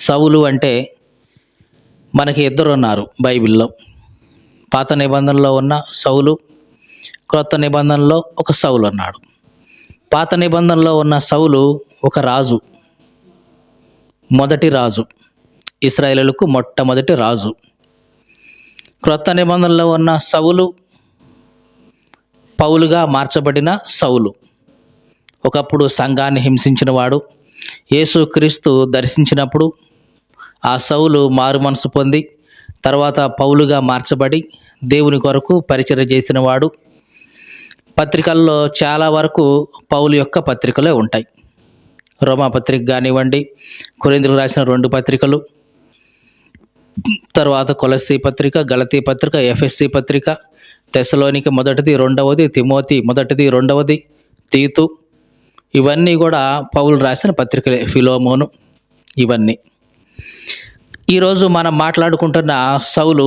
సౌలు అంటే మనకి ఇద్దరు ఉన్నారు బైబిల్లో. పాత నిబంధనలో ఉన్న సౌలు, క్రొత్త నిబంధనలో ఒక సౌలు ఉన్నాడు. పాత నిబంధనలో ఉన్న సౌలు ఒక రాజు, మొదటి రాజు, ఇశ్రాయేలుకు మొట్టమొదటి రాజు. క్రొత్త నిబంధనలో ఉన్న సౌలు పౌలుగా మార్చబడిన సౌలు. ఒకప్పుడు సంఘాన్ని హింసించినవాడు. యేసుక్రీస్తు దర్శించినప్పుడు ఆ సౌలు మారు మనసు పొంది తర్వాత పౌలుగా మార్చబడి దేవుని కొరకు పరిచర్య చేసినవాడు. పత్రికల్లో చాలా వరకు పౌలు యొక్క పత్రికలే ఉంటాయి. రోమా పత్రిక కానివ్వండి, కొరింథీయులకు రాసిన 2 పత్రికలు, తర్వాత కొలస్సీ పత్రిక, గలతీ పత్రిక, ఎఫెసీ పత్రిక, తెస్సలోనిక మొదటిది, రెండవది, తిమోతి మొదటిది, రెండవది, తీతు, ఇవన్నీ కూడా పౌలు రాసిన పత్రికలే. ఫిలోమోను, ఇవన్నీ. ఈరోజు మనం మాట్లాడుకుంటున్న సౌలు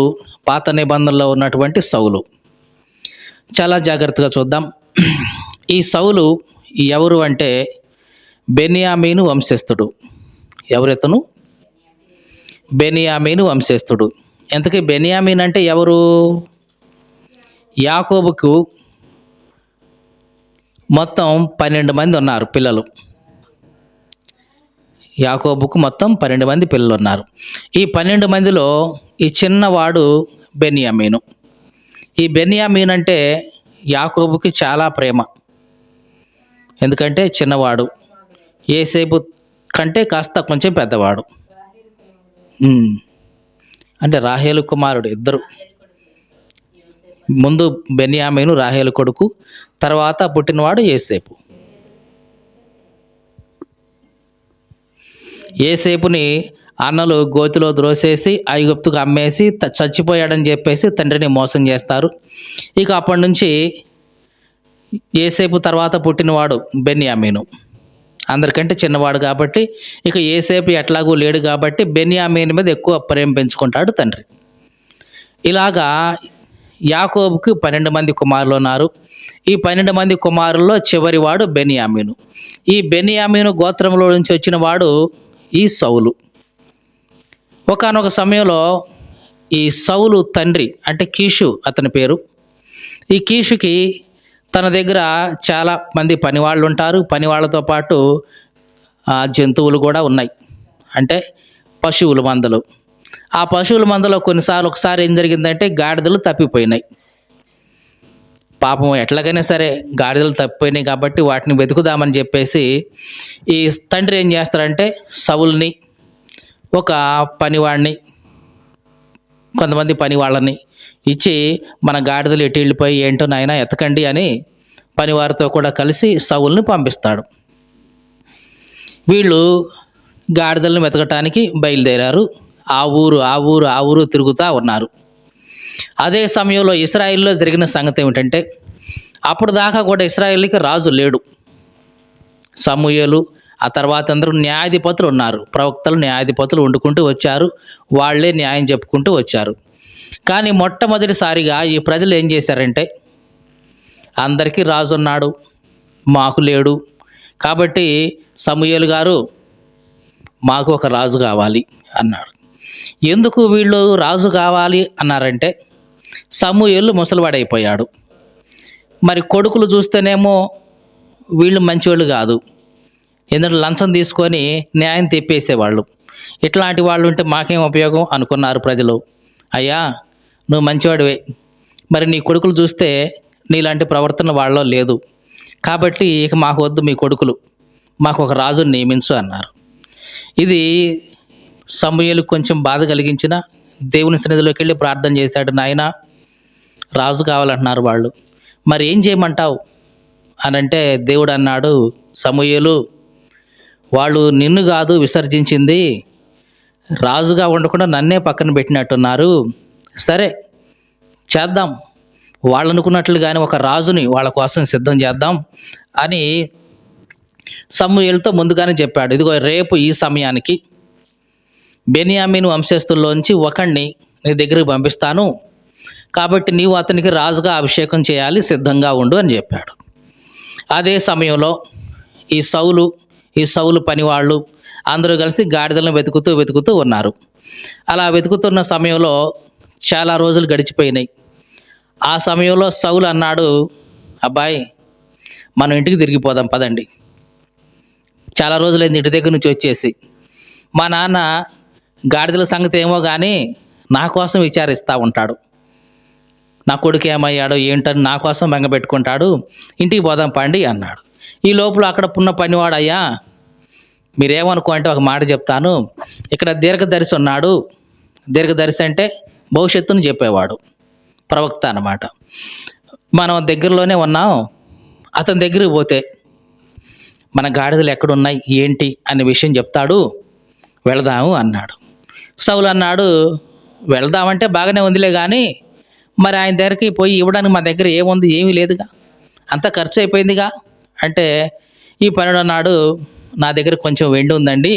పాత నిబంధనలో ఉన్నటువంటి సౌలు. చాలా జాగ్రత్తగా చూద్దాం. ఈ సౌలు ఎవరు అంటే బెన్యామీను వంశస్థుడు. ఎవరితను? బెన్యామీను వంశస్థుడు. ఎంతకీ బెన్యామీన్ అంటే ఎవరు? యాకోబుకు మొత్తం 12 మంది ఉన్నారు పిల్లలు. యాకోబుకు మొత్తం 12 మంది పిల్లలు ఉన్నారు. ఈ 12 మందిలో ఈ చిన్నవాడు బెన్యామీను. ఈ బెన్యామీన్ అంటే యాకోబుకి చాలా ప్రేమ. ఎందుకంటే చిన్నవాడు, యోసేపు కంటే కాస్త కొంచెం పెద్దవాడు. అంటే రాహేలు కుమారుడు ఇద్దరు. ముందు బెన్యామీను రాహేలు కొడుకు, తర్వాత పుట్టినవాడు యోసేపు. యోసేపుని అన్నలు గోతిలో ద్రోసేసి ఐగుప్తుకు అమ్మేసి చచ్చిపోయాడని చెప్పేసి తండ్రిని మోసం చేస్తారు. ఇక అప్పటి నుంచి యోసేపు తర్వాత పుట్టినవాడు బెన్యామీను. అందరికంటే చిన్నవాడు కాబట్టి ఇక యోసేపు ఎట్లాగూ లేడు కాబట్టి బెన్యామీను మీద ఎక్కువ ప్రేమ పెంచుకుంటాడు తండ్రి. ఇలాగా యాకోబుకి 12 మంది కుమారులు ఉన్నారు. ఈ 12 మంది కుమారుల్లో చివరివాడు బెన్యామీను. ఈ బెన్యామీను గోత్రంలో నుంచి వచ్చిన వాడు ఈ సౌలు. ఒకానొక సమయంలో ఈ సౌలు తండ్రి అంటే కీషు అతని పేరు. ఈ కీషుకి తన దగ్గర చాలా మంది పనివాళ్ళు ఉంటారు. పనివాళ్ళతో పాటు జంతువులు కూడా ఉన్నాయి, అంటే పశువుల మందలు. ఆ పశువుల మందలో ఒకసారి ఏం జరిగిందంటే గాడిదలు తప్పిపోయినాయి. పాపం ఎట్లాగైనా సరే గాడిదలు తప్పిపోయినాయి కాబట్టి వాటిని వెతుకుదామని చెప్పేసి ఈ తండ్రి ఏం చేస్తారంటే సౌలుని, ఒక పనివాడిని, కొంతమంది పనివాళ్ళని ఇచ్చి మన గాడిదలు ఎటు వెళ్ళిపోయి ఏంటో నాయన ఎతకండి అని పనివారితో కూడా కలిసి సౌలుని పంపిస్తాడు. వీళ్ళు గాడిదలను వెతకటానికి బయలుదేరారు. ఆ ఊరు తిరుగుతూ ఉన్నారు. అదే సమయంలో ఇశ్రాయేల్లో జరిగిన సంగతి ఏమిటంటే అప్పుడు దాకా కూడా ఇశ్రాయేలుకి రాజు లేడు. సమూయేలు, ఆ తర్వాత అందరూ న్యాయాధిపతులు ఉన్నారు. ప్రవక్తలు, న్యాయాధిపతులు వండుకుంటూ వచ్చారు. వాళ్ళే న్యాయం చెప్పుకుంటూ వచ్చారు. కానీ మొట్టమొదటిసారిగా ఈ ప్రజలు ఏం చేశారంటే అందరికీ రాజు ఉన్నాడు, మాకు లేడు. కాబట్టి సమూయేలు గారు మాకు ఒక రాజు కావాలి అన్నాడు. ఎందుకు వీళ్ళు రాజు కావాలి అన్నారంటే సమూయేలు ముసలివాడైపోయాడు. మరి కొడుకులు చూస్తేనేమో వీళ్ళు మంచివాళ్ళు కాదు, ఎందుకంటే లంచం తీసుకొని న్యాయం తెప్పేసేవాళ్ళు. ఇట్లాంటి వాళ్ళు ఉంటే మాకేం ఉపయోగం అనుకున్నారు ప్రజలు. అయ్యా నువ్వు మంచివాడివే, మరి నీ కొడుకులు చూస్తే నీలాంటి ప్రవర్తన వాళ్ళలో లేదు, కాబట్టి ఇక మాకు వద్దు మీ కొడుకులు, మాకు ఒక రాజుని నియమించు అన్నారు. ఇది సమూయేలుకు కొంచెం బాధ కలిగించిన దేవుని సన్నిధిలోకి వెళ్ళి ప్రార్థన చేశాడు. నాయన రాజు కావాలంటున్నారు వాళ్ళు, మరి ఏం చేయమంటావు అని అంటే దేవుడు అన్నాడు, సమూయేలు వాళ్ళు నిన్ను కాదు విసర్జించింది, రాజుగా ఉండకుండా నన్నే పక్కన పెట్టినట్టున్నారు. సరే చేద్దాం, వాళ్ళు అనుకున్నట్లుగానే ఒక రాజుని వాళ్ళ కోసం సిద్ధం చేద్దాం అని సమూయేలుతో ముందుగానే చెప్పాడు. ఇదిగో రేపు ఈ సమయానికి బెన్యామీను వంశస్థుల్లోంచి ఒకడిని నీ దగ్గరికి పంపిస్తాను, కాబట్టి నీవు అతనికి రాజుగా అభిషేకం చేయాలి, సిద్ధంగా ఉండు అని చెప్పాడు. అదే సమయంలో ఈ సౌలు పనివాళ్ళు అందరూ కలిసి గాడిదలను వెతుకుతూ వెతుకుతూ ఉన్నారు. అలా వెతుకుతున్న సమయంలో చాలా రోజులు గడిచిపోయినాయి. ఆ సమయంలో సౌలు అన్నాడు, అబ్బాయి మనం ఇంటికి తిరిగిపోదాం పదండి. చాలా రోజులైంది ఇంటి దగ్గర నుంచి వచ్చేసి. మా నాన్న గాడిదల సంగతి ఏమో కానీ నా కోసం విచారిస్తూ ఉంటాడు. నా కొడుకు ఏమయ్యాడో ఏంటని నా కోసం బెంగ పెట్టుకుంటాడు. ఇంటికి పోదాం పండి అన్నాడు. ఈ లోపల అక్కడ పున్న పనివాడయ్యా, మీరేమనుకో అంటే ఒక మాట చెప్తాను. ఇక్కడ దీర్ఘదర్శి ఉన్నాడు. దీర్ఘదర్శి అంటే భవిష్యత్తును చెప్పేవాడు, ప్రవక్త అన్నమాట. మనం దగ్గరలోనే ఉన్నాం. అతని దగ్గరికి పోతే మన గాడిదలు ఎక్కడున్నాయి ఏంటి అనే విషయం చెప్తాడు, వెళదాము అన్నాడు. సౌలు అన్నాడు, వెళదామంటే బాగానే ఉందిలే కానీ మరి ఆయన దగ్గరికి పోయి ఇవ్వడానికి మా దగ్గర ఏముంది, ఏమీ లేదుగా, అంతా ఖర్చు అయిపోయిందిగా అంటే ఈ పనుడు అన్నాడు, నా దగ్గర కొంచెం వెండి ఉందండి,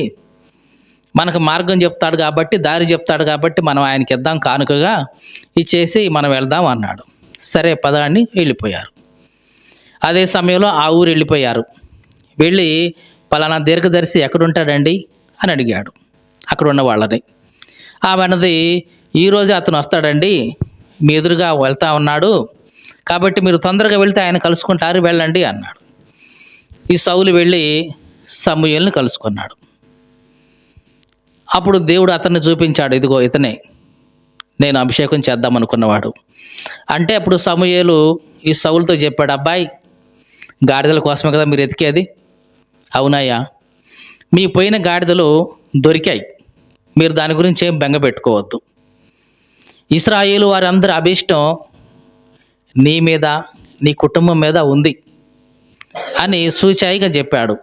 మనకు మార్గం చెప్తాడు కాబట్టి, దారి చెప్తాడు కాబట్టి మనం ఆయనకి ఇద్దాం కానుకగా, ఇచ్చేసి మనం వెళ్దాం అన్నాడు. సరే పద అని వెళ్ళిపోయారు. అదే సమయంలో ఆ ఊరు వెళ్ళిపోయారు. వెళ్ళి పలానా దీర్ఘదర్శి ఎక్కడుంటాడండి అని అడిగాడు అక్కడ ఉన్న వాళ్ళని. ఆమె అన్నది, ఈరోజు అతను వస్తాడండి, మీ ఎదురుగా వెళ్తా ఉన్నాడు, కాబట్టి మీరు తొందరగా వెళ్తే ఆయన కలుసుకుంటారు, వెళ్ళండి అన్నాడు. ఈ సౌలు వెళ్ళి సమూయేలుని కలుసుకున్నాడు. అప్పుడు దేవుడు అతన్ని చూపించాడు, ఇదిగో ఇతనే నేను అభిషేకం చేద్దాం అనుకున్నవాడు అంటే. అప్పుడు సమూయేలు ఈ సౌలుతో చెప్పాడు, అబ్బాయి గాడిదల కోసమే కదా మీరు ఎతికేది? అవునయ్యా, మీ పోయిన గాడిదలు దొరికాయి, మీరు దాని గురించి ఏం బెంగ పెట్టుకోవద్దు. ఇశ్రాయేలు వారందరి అభిష్టం నీ మీద, నీ కుటుంబం మీద ఉంది అని సూచాయిగా చెప్పాడు.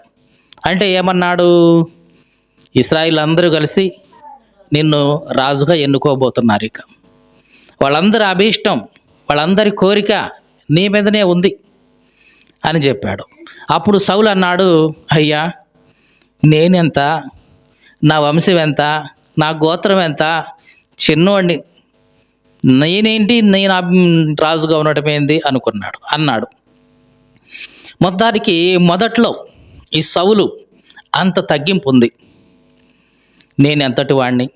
అంటే ఏమన్నాడు, ఇశ్రాయేలు అందరూ కలిసి నిన్ను రాజుగా ఎన్నుకోబోతున్నారు. ఇక వాళ్ళందరి అభీష్టం, వాళ్ళందరి కోరిక నీ మీదనే ఉంది అని చెప్పాడు. అప్పుడు సౌలు అన్నాడు, అయ్యా నేనెంత, నా వంశం ఎంత, నా గోత్రం ఎంత, చిన్నోడిని, నేనేంటి, నేను రాజుగా ఉండటం ఏంది అన్నాడు. మొత్తానికి మొదట్లో ఈ సౌలు అంత తగ్గింపు ఉంది. నేను ఎంతటి వాడిని,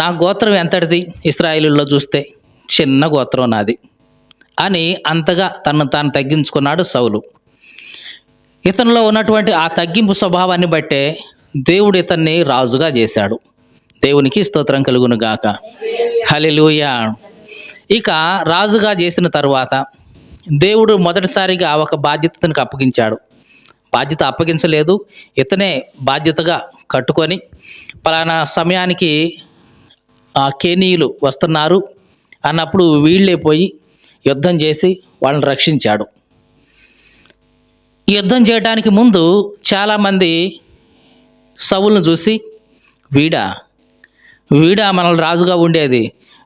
నా గోత్రం ఎంతటిది, ఇశ్రాయేలులో చూస్తే చిన్న గోత్రం నాది అని అంతగా తను తాను తగ్గించుకున్నాడు సౌలు. ఇతనిలో ఉన్నటువంటి ఆ తగ్గింపు స్వభావాన్ని బట్టే దేవుడు ఇతన్ని రాజుగా చేశాడు. దేవునికి స్తోత్రం కలుగును గాక. హల్లెలూయా. ఇక రాజుగా చేసిన తరువాత దేవుడు మొదటిసారిగా ఒక బాధ్యతను అప్పగించాడు. బాధ్యత అప్పగించలేదు, ఇతనే బాధ్యతగా కట్టుకొని పలానా సమయానికి కేనీయులు వస్తున్నారు అన్నప్పుడు వీళ్ళే పోయి యుద్ధం చేసి వాళ్ళని రక్షించాడు. యుద్ధం చేయడానికి ముందు చాలామంది సౌలును చూసి, వీడా మనల్ని రాజుగా ఉండేది,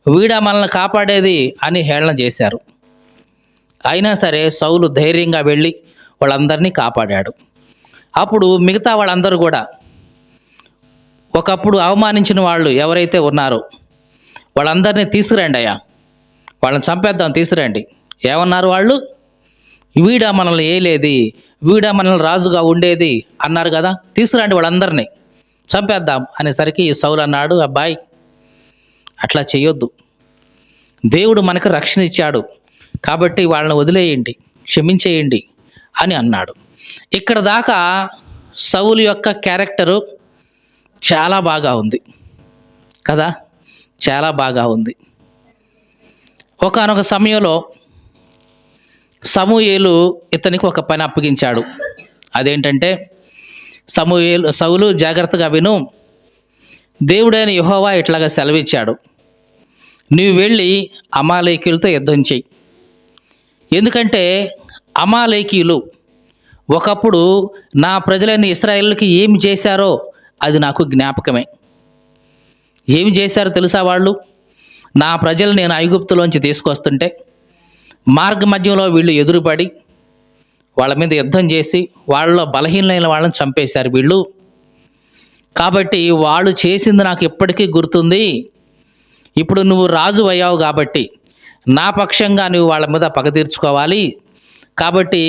వీడా మనల్ని కాపాడేది అని హేళన చేశారు. అయినా సరే సౌలు ధైర్యంగా వెళ్ళి వాళ్ళందరినీ కాపాడాడు. అప్పుడు మిగతా వాళ్ళందరూ కూడా ఒకప్పుడు అవమానించిన వాళ్ళు ఎవరైతే ఉన్నారో వాళ్ళందరినీ తీసుకురండి అయ్యా, వాళ్ళని చంపేద్దాం, తీసుకురండి. ఏమన్నారు వాళ్ళు, వీడా మనల్ని ఏలేది, వీడా మనల్ని రాజుగా ఉండేది అన్నారు కదా, తీసుకురండి వాళ్ళందరినీ చంపేద్దాం అనేసరికి సౌలు అన్నాడు, అబ్బాయి అట్లా చేయొద్దు, దేవుడు మనకు రక్షణ ఇచ్చాడు కాబట్టి వాళ్ళని వదిలేయండి, క్షమించేయండి అని అన్నాడు. ఇక్కడ దాకా సౌలు యొక్క క్యారెక్టరు చాలా బాగా ఉంది కదా, చాలా బాగా ఉంది. ఒకానొక సమయంలో సమూయేలు ఇతనికి ఒక పని అప్పగించాడు. అదేంటంటే, సౌలు జాగ్రత్తగా విను, దేవుడైన యెహోవా ఇట్లాగా సెలవిచ్చాడు, నీవు వెళ్ళి అమాలేకీయులతో యుద్ధం చెయ్యి. ఎందుకంటే అమాలేకీయులు ఒకప్పుడు నా ప్రజలైన ఇశ్రాయేలుకి ఏమి చేశారో అది నాకు జ్ఞాపకమే. ఏమి చేశారో తెలుసా వాళ్ళు? నా ప్రజలు నేను ఐగుప్తులోంచి తీసుకొస్తుంటే మార్గ మధ్యంలో వీళ్ళు ఎదురుపడి వాళ్ళ మీద యుద్ధం చేసి వాళ్ళలో బలహీనమైన వాళ్ళని చంపేశారు వీళ్ళు. కాబట్టి వాళ్ళు చేసింది నాకు ఎప్పటికీ గుర్తుంది. ఇప్పుడు నువ్వు రాజు అయ్యావు కాబట్టి నా పక్షంగా నువ్వు వాళ్ళ మీద పగ తీర్చుకోవాలి. కాబట్టి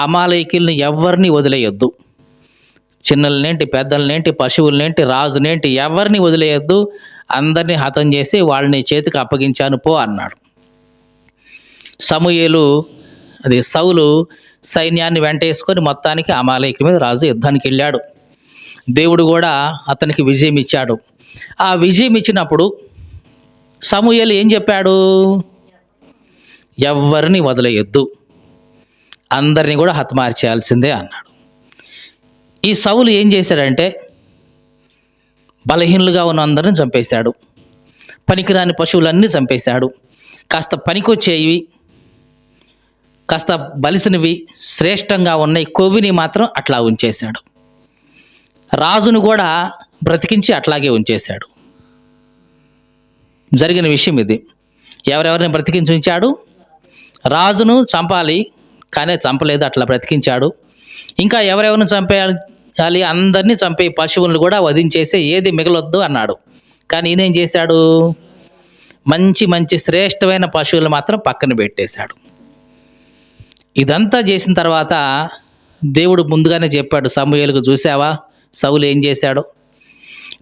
అమాలేకీయుల్ని ఎవరిని వదిలేయొద్దు, చిన్నలనేంటి, పెద్దలనేంటి, పశువులనేంటి, రాజునేంటి ఎవరిని వదిలేయొద్దు, అందరినీ హతం చేసి వాళ్ళని చేతికి అప్పగించాను పో అన్నాడు. సమూయేలు సౌలు సైన్యాన్ని వెంటేసుకొని మొత్తానికి అమాలేకుల మీద రాజు యుద్ధానికి వెళ్ళాడు. దేవుడు కూడా అతనికి విజయం ఇచ్చాడు. ఆ విజయం ఇచ్చినప్పుడు సమూయేలు ఏం చెప్పాడు? ఎవరిని వదిలేయొద్దు, అందరినీ కూడా హతమార్చేయాల్సిందే అన్నాడు. ఈ సౌలు ఏం చేశాడంటే బలహీనులుగా ఉన్న అందరిని చంపేశాడు. పనికిరాని పశువులన్నీ చంపేశాడు. కాస్త పనికొచ్చేవి, కాస్త బలిసినవి, శ్రేష్టంగా ఉన్నాయి కొవ్విని మాత్రం అట్లా ఉంచేశాడు. రాజును కూడా బ్రతికించి అట్లాగే ఉంచేశాడు. జరిగిన విషయం ఇది. ఎవరెవరిని బ్రతికించి ఉంచాడు? రాజును చంపాలి, కానీ చంపలేదు, అట్లా బ్రతికించాడు. ఇంకా ఎవరెవరిని చంపేయాలి? అందరినీ చంపే, పశువులను కూడా వధించేసి ఏది మిగలొద్దు అన్నాడు. కానీ ఈయనేం చేశాడు? మంచి మంచి శ్రేష్టమైన పశువులు మాత్రం పక్కన పెట్టేశాడు. ఇదంతా చేసిన తర్వాత దేవుడు ముందుగానే చెప్పాడు సమూయేలుకు, చూసావా సౌలు ఏం చేశాడు?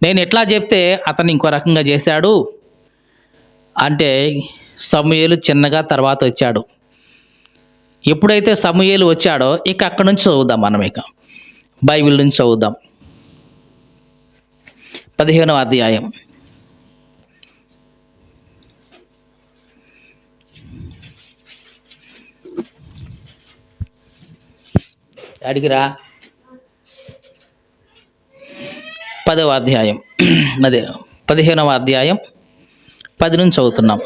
నేను ఎట్లా చెప్తే అతను ఇంకో రకంగా చేశాడు అంటే సమూయేలు చిన్నగా తర్వాత వచ్చాడు. ఎప్పుడైతే సమూయేలు వచ్చాడో ఇక అక్కడి నుంచి చదువుదాం. మనం ఇక బైబిల్ నుంచి చదువుదాం. 15వ అధ్యాయం. అడిగిరా 10వ అధ్యాయం, అదే 15వ అధ్యాయం 10 నుంచి చదువుతున్నాం.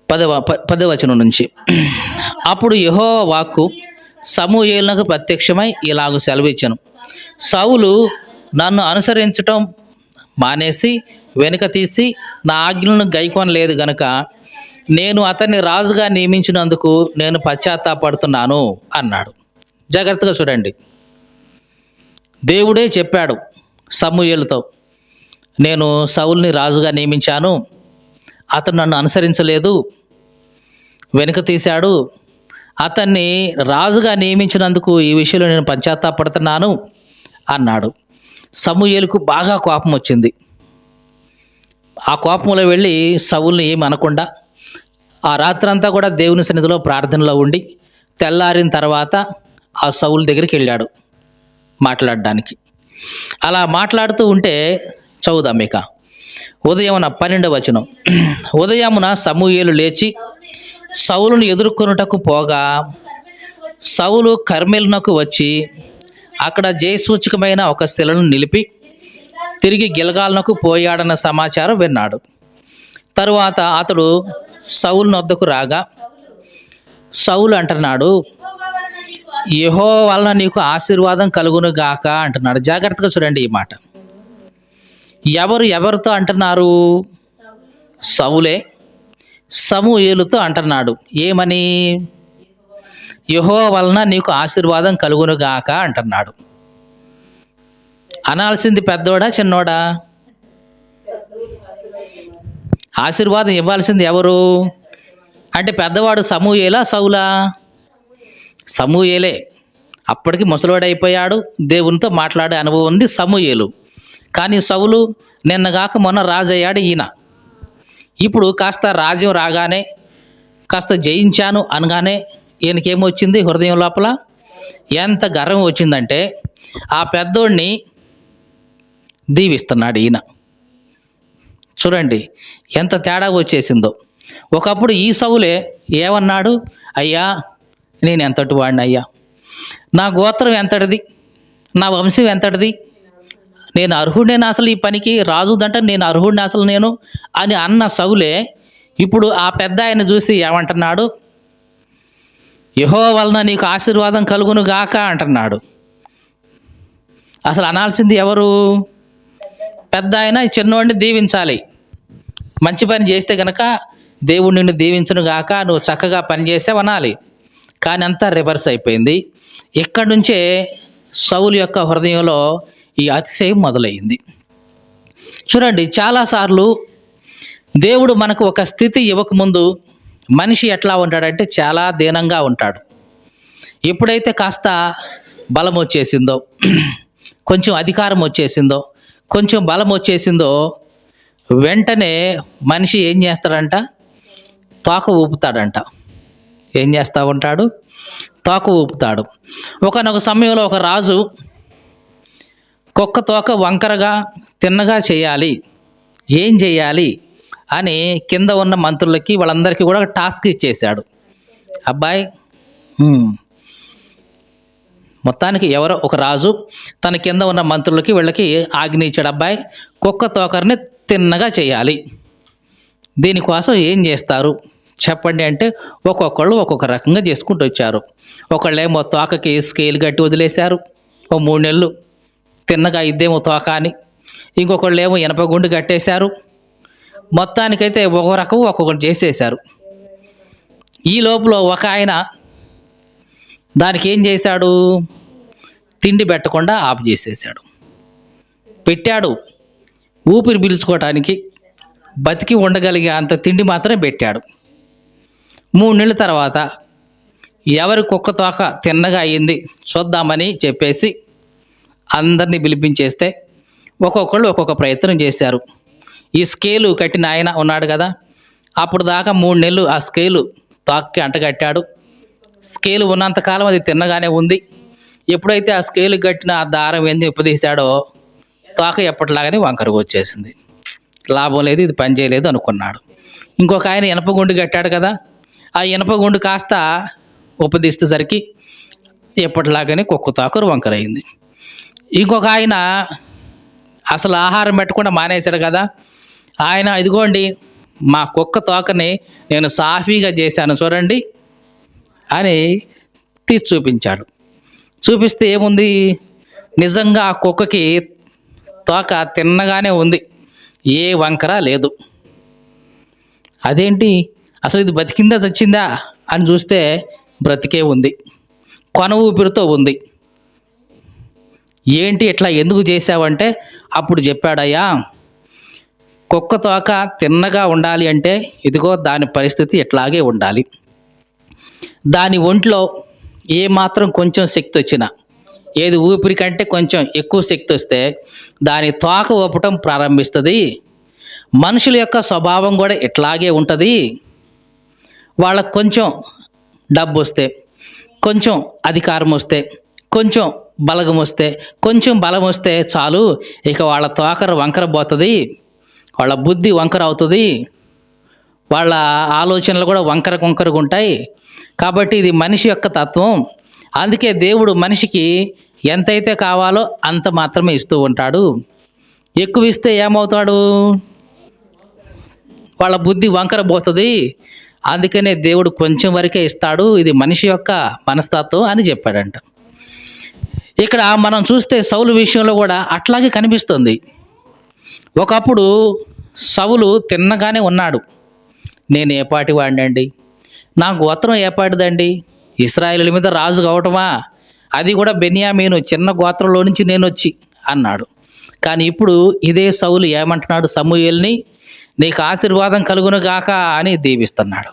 10వ వచనం నుంచి. అప్పుడు యెహోవా వాక్కు సమూయేలునకు ప్రత్యక్షమై ఇలాగు సెలవిచ్చెను, సౌలు నన్ను అనుసరించటం మానేసి వెనుక తీసి నా ఆజ్ఞలను గైకొనలేదు గనుక నేను అతన్ని రాజుగా నియమించినందుకు నేను పశ్చాత్తాపడుతున్నాను అన్నాడు. జాగ్రత్తగా చూడండి. దేవుడే చెప్పాడు సమూయేలుతో, నేను సౌలుని రాజుగా నియమించాను, అతను నన్ను అనుసరించలేదు, వెనుక తీశాడు, అతన్ని రాజుగా నియమించినందుకు ఈ విషయంలో నేను పశ్చాత్తాపడుతున్నాను అన్నాడు. సమూయేలుకు బాగా కోపం వచ్చింది. ఆ కోపంలో వెళ్ళి సౌలుని ఏమి అనకుండా ఆ రాత్రంతా కూడా దేవుని సన్నిధిలో ప్రార్థనలో ఉండి తెల్లారిన తర్వాత ఆ సౌలు దగ్గరికి వెళ్ళాడు మాట్లాడడానికి. అలా మాట్లాడుతూ ఉంటే చదువుదాం ఇక. ఉదయమున 12వ వచనం. ఉదయమున సమూయేలు లేచి సౌలును ఎదుర్కొనుటకు పోగా సౌలు కర్మెలునకు వచ్చి అక్కడ జయసూచకమైన ఒక శిలను నిలిపి తిరిగి గిల్గాలునకు పోయాడన్న సమాచారం విన్నాడు. తరువాత అతడు సౌలు నొద్దకు రాగా సౌలు అంటున్నాడు, యెహోవా వలన నీకు ఆశీర్వాదం కలుగును గాక అంటున్నాడు. జాగ్రత్తగా చూడండి ఈ మాట. ఎవరితో అంటున్నారు? సౌలే సమూయేలుతో అంటున్నాడు. ఏమని? యెహోవా వలన నీకు ఆశీర్వాదం కలుగును గాక అంటున్నాడు. అనాల్సింది పెద్దోడా చిన్నోడా? ఆశీర్వాదం ఇవ్వాల్సింది ఎవరు అంటే పెద్దవాడు సమూయేలా సౌలా? సమూయేలే. అప్పటికి ముసలోడైపోయాడు, దేవునితో మాట్లాడే అనుభవం ఉంది సమూయేలు. కానీ సౌలు నిన్నగాక మొన్న రాజయ్యాడు ఈయన. ఇప్పుడు కాస్త రాజ్యం రాగానే, కాస్త జయించాను అనగానే ఈయనకేమొచ్చింది హృదయం లోపల? ఎంత గర్వం వచ్చిందంటే ఆ పెద్దోడిని దీవిస్తున్నాడు ఈయన. చూడండి ఎంత తేడా వచ్చేసిందో. ఒకప్పుడు ఈ సౌలే ఏమన్నాడు? అయ్యా నేను ఎంతటి వాడిని అయ్యా, నా గోత్రం ఎంతటిది, నా వంశం ఎంతటిది, నేను అర్హుడిని అసలు ఈ పనికి, రాజుదంటే నేను అర్హుడిని అసలు నేను అని అన్న సౌలే ఇప్పుడు ఆ పెద్ద ఆయన చూసి ఏమంటున్నాడు? యెహోవా వలన నీకు ఆశీర్వాదం కలుగును గాక అంటున్నాడు. అసలు అనాల్సింది ఎవరు? పెద్ద ఆయన చిన్నోడిని దీవించాలి. మంచి పని చేస్తే కనుక దేవుడు నిన్ను దీవించును గాక, నువ్వు చక్కగా పని చేసావు అనాలి. కానీ అంతా రివర్స్ అయిపోయింది. ఇక్కడి నుంచే సౌలు యొక్క హృదయంలో ఈ అతిశయం మొదలైంది. చూడండి, చాలాసార్లు దేవుడు మనకు ఒక స్థితి ఇవ్వకముందు మనిషి ఎట్లా ఉంటాడంటే చాలా దీనంగా ఉంటాడు. ఎప్పుడైతే కాస్త బలం వచ్చేసిందో, కొంచెం అధికారం వచ్చేసిందో, కొంచెం బలం వచ్చేసిందో, వెంటనే మనిషి ఏం చేస్తాడంట? తోక ఊపుతాడంట. ఏం చేస్తూ ఉంటాడు? తోక ఊపుతాడు. ఒకానొక సమయంలో ఒక రాజు కుక్క తోక వంకరగా తిన్నగా చేయాలి, ఏం చేయాలి అని కింద ఉన్న మంత్రులకి వాళ్ళందరికీ కూడా టాస్క్ ఇచ్చేశాడు. అబ్బాయి, మొత్తానికి ఎవరో ఒక రాజు తన కింద ఉన్న మంత్రులకి వీళ్ళకి ఆజ్ఞ ఇచ్చాడు. అబ్బాయి, కుక్క తోకర్ని తిన్నగా చేయాలి, దీనికోసం ఏం చేస్తారు చెప్పండి అంటే ఒక్కొక్కళ్ళు ఒక్కొక్క రకంగా చేసుకుంటూ వచ్చారు. ఒకళ్ళేమో తోకకి స్కేల్ కట్టి వదిలేశారు, ఓ 3 నెలలు తిన్నగా ఇద్దేమో తోక అని. ఇంకొకళ్ళు ఏమో ఇనపగుండు కట్టేశారు. మొత్తానికైతే ఒక రకం ఒక్కొక్కటి చేసేశారు. ఈ లోపల ఒక ఆయన దానికి ఏం చేశాడు? తిండి పెట్టకుండా ఆఫ్ చేసేసాడు. పెట్టాడు, ఊపిరి పీల్చుకోవటానికి బతికి ఉండగలిగే అంత తిండి మాత్రం పెట్టాడు. 3 నెలల తర్వాత ఎవరి కుక్క తోక తిన్నగా అయ్యింది చూద్దామని చెప్పేసి అందరినీ పిలిపించేస్తే ఒక్కొక్కళ్ళు ఒక్కొక్క ప్రయత్నం చేశారు. ఈ స్కేలు కట్టిన ఆయన ఉన్నాడు కదా, అప్పుడు దాకా 3 నెలలు ఆ స్కేలు తోకకి అంటగట్టాడు. స్కేలు ఉన్నంతకాలం అది తిన్నగానే ఉంది. ఎప్పుడైతే ఆ స్కేలు కట్టిన ఆ దారం ఏంది ఉపదేశాడో తోక ఎప్పటిలాగానే వంకరగా వచ్చేసింది. లాభం లేదు, ఇది పని చేయలేదు అనుకున్నాడు. ఇంకొక ఆయన ఇనపగుండు కట్టాడు కదా, ఆ ఇనపగుండు కాస్త ఉపదిస్తేసరికి ఎప్పటిలాగానే కుక్క తోక వంకరైంది. ఇంకొక ఆయన అసలు ఆహారం పెట్టకుండా మానేశాడు కదా, ఆయన ఇదిగోండి మా కుక్క తోకని నేను సాఫీగా చేశాను చూడండి అని తీసి చూపించాడు. చూపిస్తే ఏముంది? నిజంగా ఆ కుక్కకి తోక తిన్నగానే ఉంది, ఏ వంకర లేదు. అదేంటి, అసలు ఇది బతికిందా చచ్చిందా అని చూస్తే బ్రతికే ఉంది, కొన ఊపిరితో ఉంది. ఏంటి ఇట్లా ఎందుకు చేసావంటే అప్పుడు చెప్పాడయ్యా, కుక్క తోక తిన్నగా ఉండాలి అంటే ఇదిగో దాని పరిస్థితి ఇట్లాగే ఉండాలి. దాని ఒంట్లో ఏమాత్రం కొంచెం శక్తి వచ్చినా, ఏది ఊపిరి కంటే కొంచెం ఎక్కువ శక్తి వస్తే దాని తోక ఊపటం ప్రారంభిస్తుంది. మనుషుల యొక్క స్వభావం కూడా ఇట్లాగే ఉంటుంది. వాళ్ళకు కొంచెం డబ్బు వస్తే, కొంచెం అధికారం వస్తే, కొంచెం బలగం వస్తే, కొంచెం బలం వస్తే చాలు, ఇక వాళ్ళ తోకర వంకర పోతుంది, వాళ్ళ బుద్ధి వంకర అవుతుంది, వాళ్ళ ఆలోచనలు కూడా వంకరగా ఉంటాయి. కాబట్టి ఇది మనిషి యొక్క తత్వం. అందుకే దేవుడు మనిషికి ఎంతైతే కావాలో అంత మాత్రమే ఇస్తూ ఉంటాడు. ఎక్కువ ఇస్తే ఏమవుతాడు? వాళ్ళ బుద్ధి వంకర పోతుంది. అందుకనే దేవుడు కొంచెం వరకే ఇస్తాడు. ఇది మనిషి యొక్క మనస్తత్వం అని చెప్పాడంట. ఇక్కడ మనం చూస్తే సౌలు విషయంలో కూడా అట్లాగే కనిపిస్తుంది. ఒకప్పుడు సౌలు తిన్నగానే ఉన్నాడు. నేను ఏపాటి వాడినండి, నా గోత్రం ఏపాటిదండి, ఇశ్రాయేలు మీద రాజు కావటమా, అది కూడా బెన్యామీను చిన్న గోత్రంలో నుంచి నేను వచ్చి అన్నాడు. కానీ ఇప్పుడు ఇదే సౌలు ఏమంటున్నాడు? సమూయేలుని నీకు ఆశీర్వాదం కలుగును గాక అని దీవిస్తున్నాడు.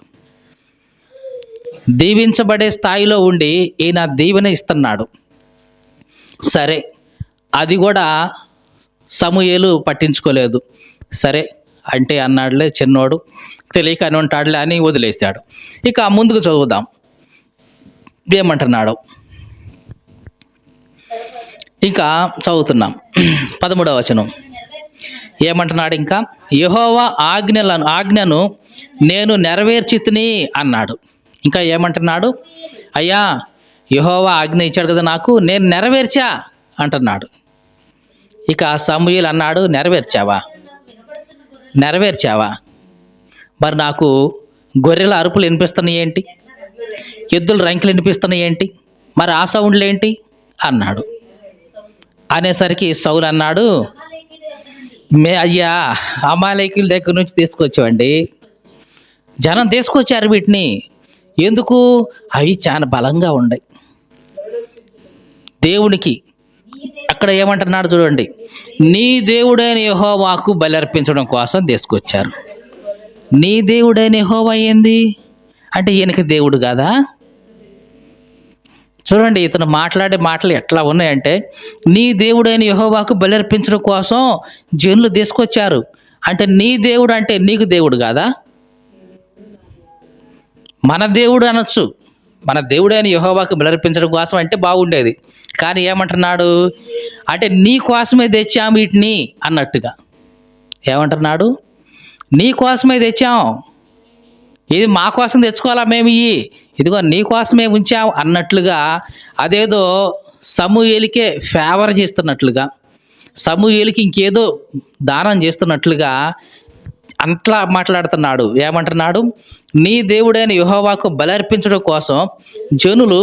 దీవించబడే స్థాయిలో ఉండి ఈయన దీవెన ఇస్తున్నాడు. సరే, అది కూడా సమూయేలు పట్టించుకోలేదు. సరే అంటే అన్నాడులే, చిన్నోడు తెలియక అని ఉంటాడులే అని వదిలేశాడు. ఇక ముందుకు చదువుదాం, ఏమంటున్నాడు. ఇంకా చదువుతున్నాం 13వ వచనం ఏమంటున్నాడు? ఇంకా యెహోవా ఆజ్ఞను నేను నెరవేర్చితిని అన్నాడు. ఇంకా ఏమంటున్నాడు? అయ్యా, యెహోవా ఆజ్ఞ ఇచ్చాడు కదా నాకు, నేను నెరవేర్చా అంటున్నాడు. ఇక సమూయేలు అన్నాడు, నెరవేర్చావా? మరి నాకు గొర్రెల అరుపులు వినిపిస్తున్నాయి ఏంటి, ఎద్దుల రంకులు వినిపిస్తున్నాయి ఏంటి, మరి ఆ సౌండ్లు ఏంటి అన్నాడు. అనేసరికి సౌలు అన్నాడు, అయ్యా అమాలేకీయుల దగ్గర నుంచి తీసుకొచ్చావండి, జనం తీసుకొచ్చారు వీటిని. ఎందుకు? అవి చాలా బలంగా ఉన్నాయి. దేవునికి అక్కడ ఏమంటున్నాడు చూడండి, నీ దేవుడైన యెహోవాకు బలి అర్పించడం కోసం తీసుకొచ్చారు. నీ దేవుడైన యెహోవా ఏంది అంటే ఈయనకి దేవుడు కాదా? చూడండి ఇతను మాట్లాడే మాటలు ఎట్లా ఉన్నాయంటే, నీ దేవుడైన యెహోవాకు బలర్పించడం కోసం జనులు తీసుకొచ్చారు. అంటే నీ దేవుడు అంటే నీకు దేవుడు కాదా? మన దేవుడు అనొచ్చు. మన దేవుడైన యెహోవాకు బలర్పించడం కోసం అంటే బాగుండేది. కానీ ఏమంటున్నాడు? అంటే నీ కోసమే తెచ్చాము వీటిని అన్నట్టుగా. ఏమంటున్నాడు? నీ కోసమే తెచ్చాం. ఇది మా కోసం తెచ్చుకోవాలా మేము ఇయి. ఇదిగో నీ కోసమే ఉంచాం అన్నట్లుగా అదేదో సమూయేలుకే ఫేవర్ చేస్తున్నట్లుగా, సమూయేలుకి ఇంకేదో దానం చేస్తున్నట్లుగా అట్లా మాట్లాడుతున్నాడు. ఏమంటున్నాడు? నీ దేవుడైన యెహోవాకు బలర్పించడం కోసం జనులు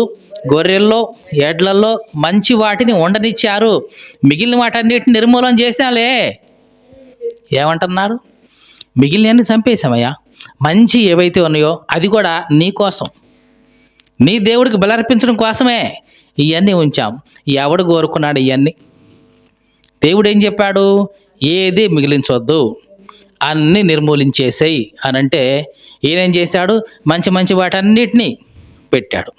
గొర్రెల్లో, ఎడ్లల్లో మంచి వాటిని ఉండనిచ్చారు. మిగిలిన వాటన్నిటిని నిర్మూలన చేశాంలే. ఏమంటున్నాడు? మిగిలినవన్నీ చంపేశామయ్యా. మంచి ఏవైతే ఉన్నాయో అది కూడా నీ కోసం, నీ దేవుడికి బలర్పించడం కోసమే ఇవన్నీ ఉంచాం. ఎవడు కోరుకున్నాడు ఇవన్నీ? దేవుడు ఏం చెప్పాడు? ఏది మిగిలించవద్దు, అన్నీ నిర్మూలించేసేయి అని అంటే ఈయనేం చేశాడు? మంచి మంచి వాటన్నిటినీ పెట్టాడు.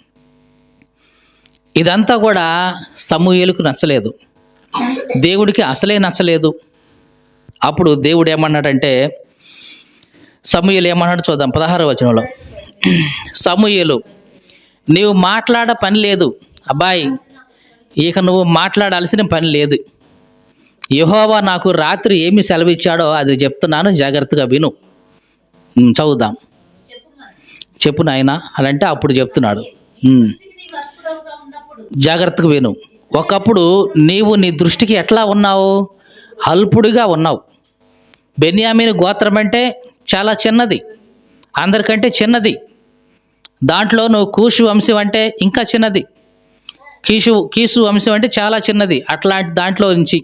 ఇదంతా కూడా సమూయేలుకు నచ్చలేదు, దేవుడికి అసలే నచ్చలేదు. అప్పుడు దేవుడు ఏమన్నాడంటే, సమూయేలు ఏమన్నాడు చూద్దాం 16వ వచనంలో. సమూయేలు, నీవు మాట్లాడ పని లేదు అబ్బాయి, ఇక నువ్వు మాట్లాడాల్సిన పని లేదు. యెహోవా నాకు రాత్రి ఏమి సెలవిచ్చాడో అది చెప్తున్నాను, జాగ్రత్తగా విను. చదువుదాం. చెప్పు నాయనా అని అంటే అప్పుడు చెప్తున్నాడు. జాగ్రత్తగా విను. ఒకప్పుడు నీవు నీ దృష్టికి ఎట్లా ఉన్నావు? అల్పుడిగా ఉన్నావు. బెన్యామీను గోత్రం అంటే చాలా చిన్నది, అందరికంటే చిన్నది. దాంట్లో నువ్వు కూషు వంశం అంటే ఇంకా చిన్నది, కీసు వంశం అంటే చాలా చిన్నది. అట్లాంటి దాంట్లో నుంచి,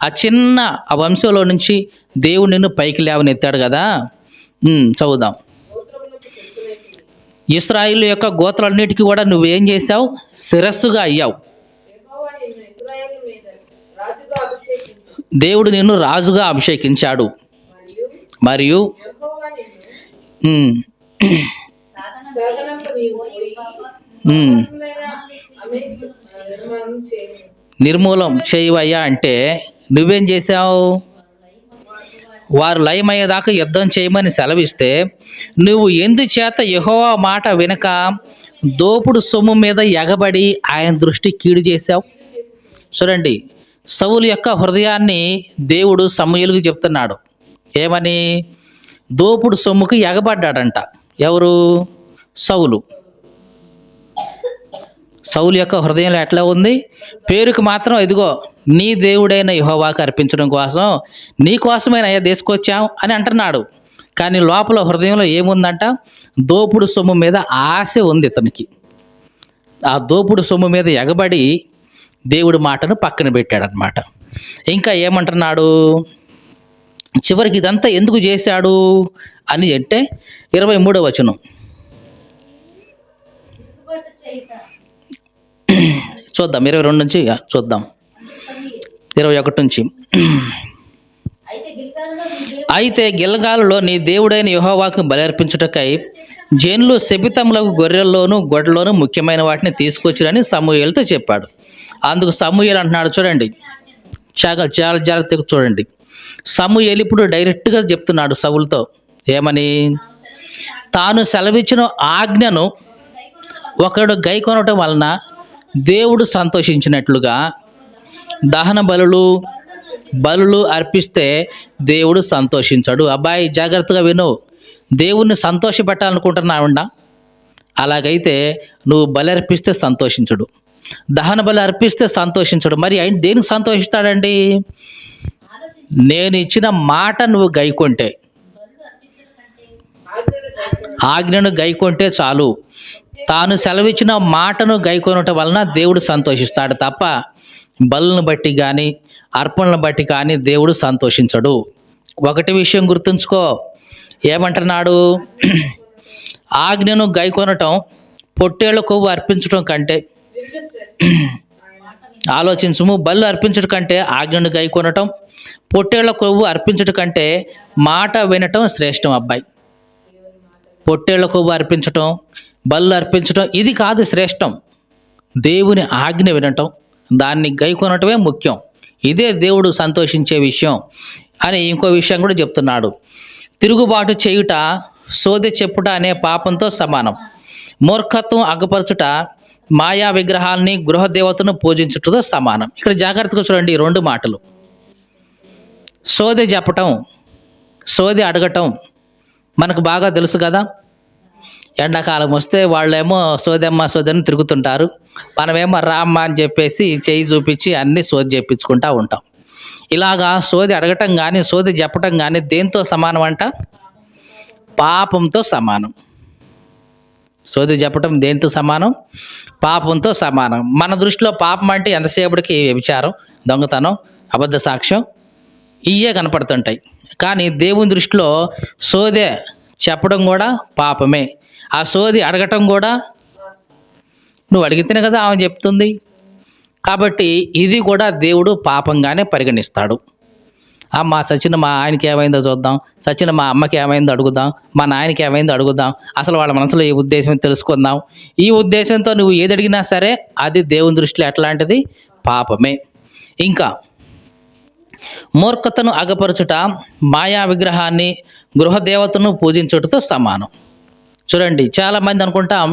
ఆ చిన్న ఆ వంశంలో నుంచి దేవుడు నిన్ను పైకి లేవనెత్తాడు కదా. చదువుదాం. ఇశ్రాయేలు యొక్క గోత్రాలన్నిటికీ కూడా నువ్వేం చేశావు? శిరస్సుగా అయ్యావు. దేవుడు నిన్ను రాజుగా అభిషేకించాడు. మరియు నిర్మూలం చేయవయ్యా అంటే నువ్వేం చేశావు? వారు లయమయ్యేదాకా యుద్ధం చేయమని సెలవిస్తే నువ్వు ఎందుచేత యెహోవా మాట వినక దోపుడు సొమ్ము మీద ఎగబడి ఆయన దృష్టి కీడు చేశావు? చూడండి, సౌలు యొక్క హృదయాన్ని దేవుడు సమూయేలుకు చెప్తున్నాడు. ఏమని? దోపుడు సొమ్ముకు ఎగబడ్డాడంట. ఎవరు? సౌలు. సౌలు యొక్క హృదయంలో ఎట్లా ఉంది? పేరుకు మాత్రం ఇదిగో నీ దేవుడైన యెహోవాకు అర్పించడం కోసం నీ కోసమేనయ్యా తీసుకొచ్చాం అని అంటున్నాడు. కానీ లోపల హృదయంలో ఏముందంట? దోపుడు సొమ్ము మీద ఆశ ఉంది ఇతనికి. ఆ దోపుడు సొమ్ము మీద ఎగబడి దేవుడి మాటను పక్కన పెట్టాడనమాట. ఇంకా ఏమంటున్నాడు? చివరికి ఇదంతా ఎందుకు చేశాడు అని అంటే 23వ వచనం చూద్దాం. 22 నుంచి చూద్దాం, 21 నుంచి. అయితే గిల్గాలులో నీ దేవుడైన యెహోవాకు బలర్పించుటకై జనులు శపితములకు గొర్రెల్లోను గొడ్లలోను ముఖ్యమైన వాటిని తీసుకొచ్చిరని సమూయేలుతో చెప్పాడు. అందుకు సమూయేలు అంటున్నాడు, చూడండి చాలా చాలా జాగ్రత్తగా చూడండి. సమూయేలు ఇప్పుడు డైరెక్ట్గా చెప్తున్నాడు సౌలుతో. ఏమని? తాను సెలవిచ్చిన ఆజ్ఞను ఒకడు గైకొనటం వలన దేవుడు సంతోషించినట్లుగా దహన బలులు అర్పిస్తే దేవుడు సంతోషించడు. అబ్బాయి జాగ్రత్తగా విను. దేవుణ్ణి సంతోషపెట్టాలనుకుంటున్నావుండా? అలాగైతే నువ్వు బలి అర్పిస్తే సంతోషించడు, దహన బలి అర్పిస్తే సంతోషించడు. మరి ఆయన దేనికి సంతోషిస్తాడండి? నేను ఇచ్చిన మాట నువ్వు గైకొంటే, ఆజ్ఞను గైకొంటే చాలు. తాను సెలవిచ్చిన మాటను గైకొనటం వలన దేవుడు సంతోషిస్తాడు తప్ప బలులను బట్టి కానీ అర్పణలను బట్టి కానీ దేవుడు సంతోషించడు. ఒకటి విషయం గుర్తుంచుకో. ఏమంటున్నాడు? ఆజ్ఞను గైకొనటం పొట్టేళ్ల కొవ్వు అర్పించడం కంటే, ఆలోచించుము, బలు అర్పించడం కంటే ఆజ్ఞను గైకొనటం, పొట్టేళ్ల కొవ్వు అర్పించడం కంటే మాట వినటం శ్రేష్టం. అబ్బాయి, పొట్టేళ్ల కొవ్వు అర్పించటం, బలు అర్పించటం ఇది కాదు శ్రేష్టం. దేవుని ఆజ్ఞ వినటం, దాన్ని గైకొనటమే ముఖ్యం. ఇదే దేవుడు సంతోషించే విషయం అని ఇంకో విషయం కూడా చెప్తున్నాడు. తిరుగుబాటు చేయుట సోదె చెప్పుట అనే పాపంతో సమానం. మూర్ఖత్వం అగ్గపరచుట మాయా విగ్రహాల్ని గృహదేవతను పూజించుటతో సమానం. ఇక్కడ జాగ్రత్తగా చూడండి ఈ రెండు మాటలు. సోదె చెప్పటం, సోదె అడగటం మనకు బాగా తెలుసు కదా. ఎండాకాలం వస్తే వాళ్ళేమో సోదెమ్మ సోదని తిరుగుతుంటారు, మనమేమో రామ్మ అని చెప్పేసి చేయి చూపించి అన్నీ సోది చెప్పించుకుంటూ ఉంటాం. ఇలాగా సోది అడగటం కానీ సోది చెప్పటం కానీ దేంతో సమానం అంట? పాపంతో సమానం. సోది చెప్పటం దేంతో సమానం? పాపంతో సమానం. మన దృష్టిలో పాపం అంటే ఎంతసేపటికి వ్యభిచారం, దొంగతనం, అబద్ధ సాక్ష్యం ఇవే కనపడుతుంటాయి. కానీ దేవుని దృష్టిలో సోదే చెప్పడం కూడా పాపమే. ఆ సోది అడగటం కూడా, నువ్వు అడిగితేనే కదా ఆమె చెప్తుంది. కాబట్టి ఇది కూడా దేవుడు పాపంగానే పరిగణిస్తాడు. సచిన మా ఆయనకి ఏమైందో చూద్దాం, సచిన మా అమ్మకి ఏమైందో అడుగుదాం, మా నాయనకి ఏమైందో అడుగుదాం, అసలు వాళ్ళ మనసులో ఈ ఉద్దేశం తెలుసుకుందాం. ఈ ఉద్దేశంతో నువ్వు ఏది అడిగినా సరే అది దేవుని దృష్టిలో ఎట్లాంటిది? పాపమే. ఇంకా మూర్ఖతను అగపరచుట మాయా విగ్రహాన్ని గృహదేవతను పూజించుటతో సమానం. చూడండి, చాలామంది అనుకుంటాం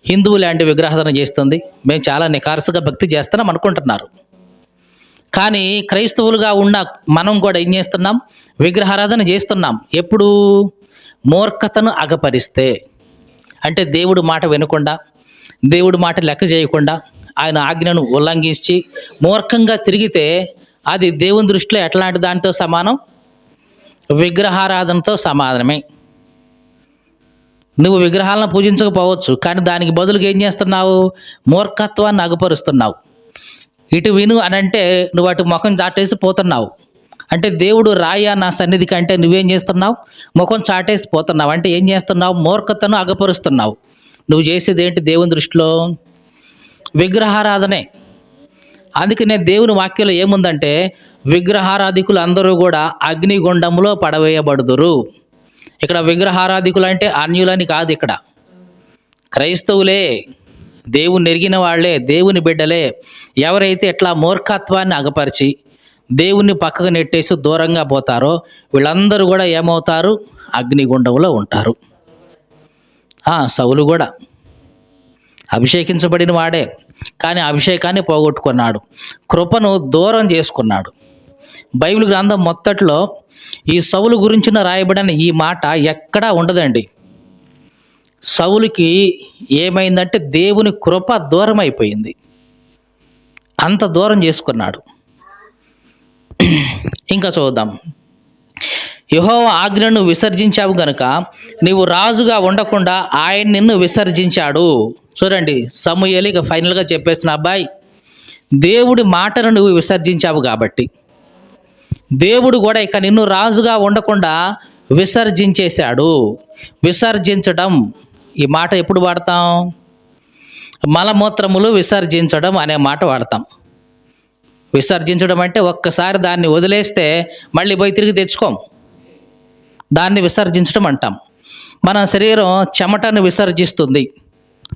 హిందువు లాంటి విగ్రహారాధన చేస్తుంది, మేము చాలా నిఖారసుగా భక్తి చేస్తున్నాం అనుకుంటున్నారు. కానీ క్రైస్తవులుగా ఉన్న మనం కూడా ఏం చేస్తున్నాం? విగ్రహారాధన చేస్తున్నాం. ఎప్పుడు? మూర్ఖతను అగపరిస్తే, అంటే దేవుడు మాట వినకుండా, దేవుడి మాట లెక్క చేయకుండా, ఆయన ఆజ్ఞను ఉల్లంఘించి మూర్ఖంగా తిరిగితే అది దేవుని దృష్టిలో ఎట్లాంటి దానితో సమానం? విగ్రహారాధనతో సమానమే. నువ్వు విగ్రహాలను పూజించకపోవచ్చు, కానీ దానికి బదులుగా ఏం చేస్తున్నావు? మూర్ఖత్వాన్ని అగపరుస్తున్నావు. ఇటు విను అని అంటే నువ్వు అటు ముఖం చాటేసి పోతున్నావు. అంటే దేవుడు రాయా నా సన్నిధి కంటే నువ్వేం చేస్తున్నావు? ముఖం చాటేసి పోతున్నావు. అంటే ఏం చేస్తున్నావు? మూర్ఖతను అగపరుస్తున్నావు. నువ్వు చేసేది ఏంటి దేవుని దృష్టిలో? విగ్రహారాధనే. అందుకనే దేవుని వాక్యంలో ఏముందంటే, విగ్రహారాధికులు అందరూ కూడా అగ్నిగుండంలో పడవేయబడుదురు. ఇక్కడ విగ్రహారాధికులు అంటే అన్యులని కాదు, ఇక్కడ క్రైస్తవులే, దేవుని ఎరిగిన వాళ్ళే, దేవుని బిడ్డలే. ఎవరైతే ఎట్లా మూర్ఖత్వాన్ని అగపరిచి దేవుణ్ణి పక్కకు నెట్టేసి దూరంగా పోతారో వీళ్ళందరూ కూడా ఏమవుతారు? అగ్నిగుండంలో ఉంటారు. సౌలు కూడా అభిషేకించబడిన వాడే, కానీ అభిషేకాన్ని పోగొట్టుకున్నాడు, కృపను దూరం చేసుకున్నాడు. బైబిల్ గ్రంథం మొత్తట్లో ఈ సౌలు గురించిన రాయబడిన ఈ మాట ఎక్కడా ఉండదండి. సౌలుకి ఏమైందంటే దేవుని కృప దూరం అయిపోయింది, అంత దూరం చేసుకున్నాడు. ఇంకా చూద్దాం. యెహోవా ఆజ్ఞను విసర్జించావు గనుక నీవు రాజుగా ఉండకుండా ఆయన నిన్ను విసర్జించాడు. చూడండి, సమూయేలు ఇక ఫైనల్గా చెప్పేసిన, అబ్బాయి దేవుడి మాటను నువ్వు విసర్జించావు కాబట్టి దేవుడు కూడా ఇక నిన్ను రాజుగా ఉండకుండా విసర్జించేశాడు. విసర్జించడం, ఈ మాట ఎప్పుడు వాడతాం? మలమూత్రములు విసర్జించడం అనే మాట వాడతాం. విసర్జించడం అంటే ఒక్కసారి దాన్ని వదిలేస్తే మళ్ళీ పోయి తిరిగి తెచ్చుకోం, దాన్ని విసర్జించడం అంటాం. మన శరీరం చెమటను విసర్జిస్తుంది.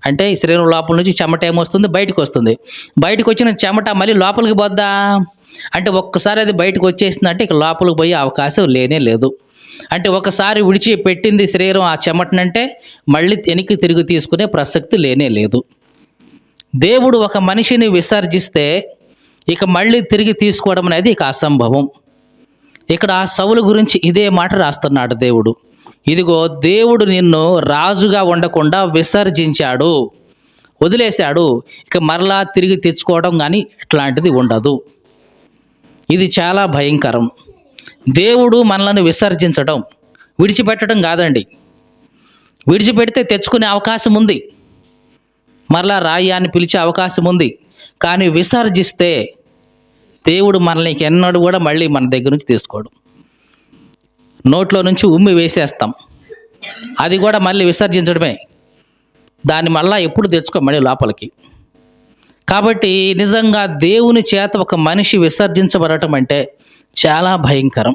అంటే ఈ శరీరం లోపల నుంచి చెమట ఏమొస్తుంది? బయటకు వస్తుంది. బయటకు వచ్చిన చెమట మళ్ళీ లోపలికి పోద్దా? అంటే ఒక్కసారి అది బయటకు వచ్చేసిందంటే ఇక లోపలికి పోయే అవకాశం లేనే లేదు. అంటే ఒకసారి విడిచిపెట్టింది శరీరం ఆ చెమటనంటే మళ్ళీ వెనక్కి తిరిగి తీసుకునే ప్రసక్తి లేనే లేదు. దేవుడు ఒక మనిషిని విసర్జిస్తే ఇక మళ్ళీ తిరిగి తీసుకోవడం అనేది ఇక అసంభవం. ఇక్కడ సౌలు గురించి ఇదే మాట రాస్తున్నాడు దేవుడు. ఇదిగో, దేవుడు నిన్ను రాజుగా ఉండకుండా విసర్జించాడు, వదిలేశాడు. ఇక మరలా తిరిగి తెచ్చుకోవడం కానీ ఇట్లాంటిది ఉండదు. ఇది చాలా భయంకరం. దేవుడు మనల్ని విసర్జించడం, విడిచిపెట్టడం కాదండి. విడిచిపెడితే తెచ్చుకునే అవకాశం ఉంది, మరలా రాయి అని పిలిచే అవకాశం ఉంది. కానీ విసర్జిస్తే దేవుడు మనల్ని ఎన్నడూ కూడా మళ్ళీ మన దగ్గర నుంచి తీసుకోడు. నోట్లో నుంచి ఉమ్మి వేసేస్తాం, అది కూడా మళ్ళీ విసర్జించడమే. దాన్ని మళ్ళీ ఎప్పుడు తెచ్చుకో మళ్ళీ లోపలికి. కాబట్టి నిజంగా దేవుని చేత ఒక మనిషి విసర్జించబడటం అంటే చాలా భయంకరం.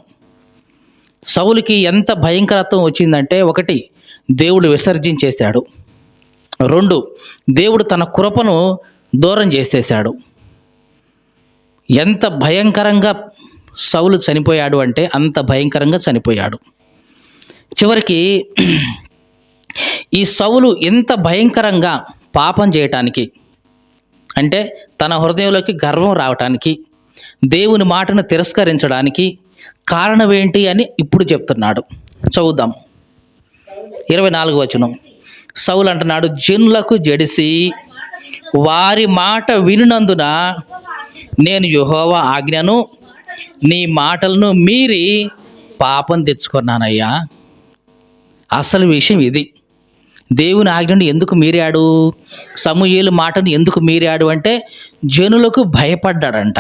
సౌలుకి ఎంత భయంకరత్వం వచ్చిందంటే, ఒకటి, దేవుడు విసర్జించేశాడు. రెండు, దేవుడు తన కృపను దూరం చేసేశాడు. ఎంత భయంకరంగా సౌలు చనిపోయాడు అంటే అంత భయంకరంగా చనిపోయాడు. చివరికి ఈ సౌలు ఎంత భయంకరంగా పాపం చేయటానికి అంటే తన హృదయంలోకి గర్వం రావటానికి, దేవుని మాటను తిరస్కరించడానికి కారణం ఏంటి అని ఇప్పుడు చెప్తున్నాడు. చదువుదాం 24వ వచనం. సౌలు అంటున్నాడు, జనులకు జడిసి వారి మాట వినునందున నేను యెహోవా ఆజ్ఞను నీ మాటలను మీరి పాపం తెచ్చుకున్నానయ్యా. అసలు విషయం ఇది. దేవుని ఆజ్ఞను ఎందుకు మీరాడు? సమూయేలు మాటను ఎందుకు మీరాడు అంటే జనులకు భయపడ్డాడంట.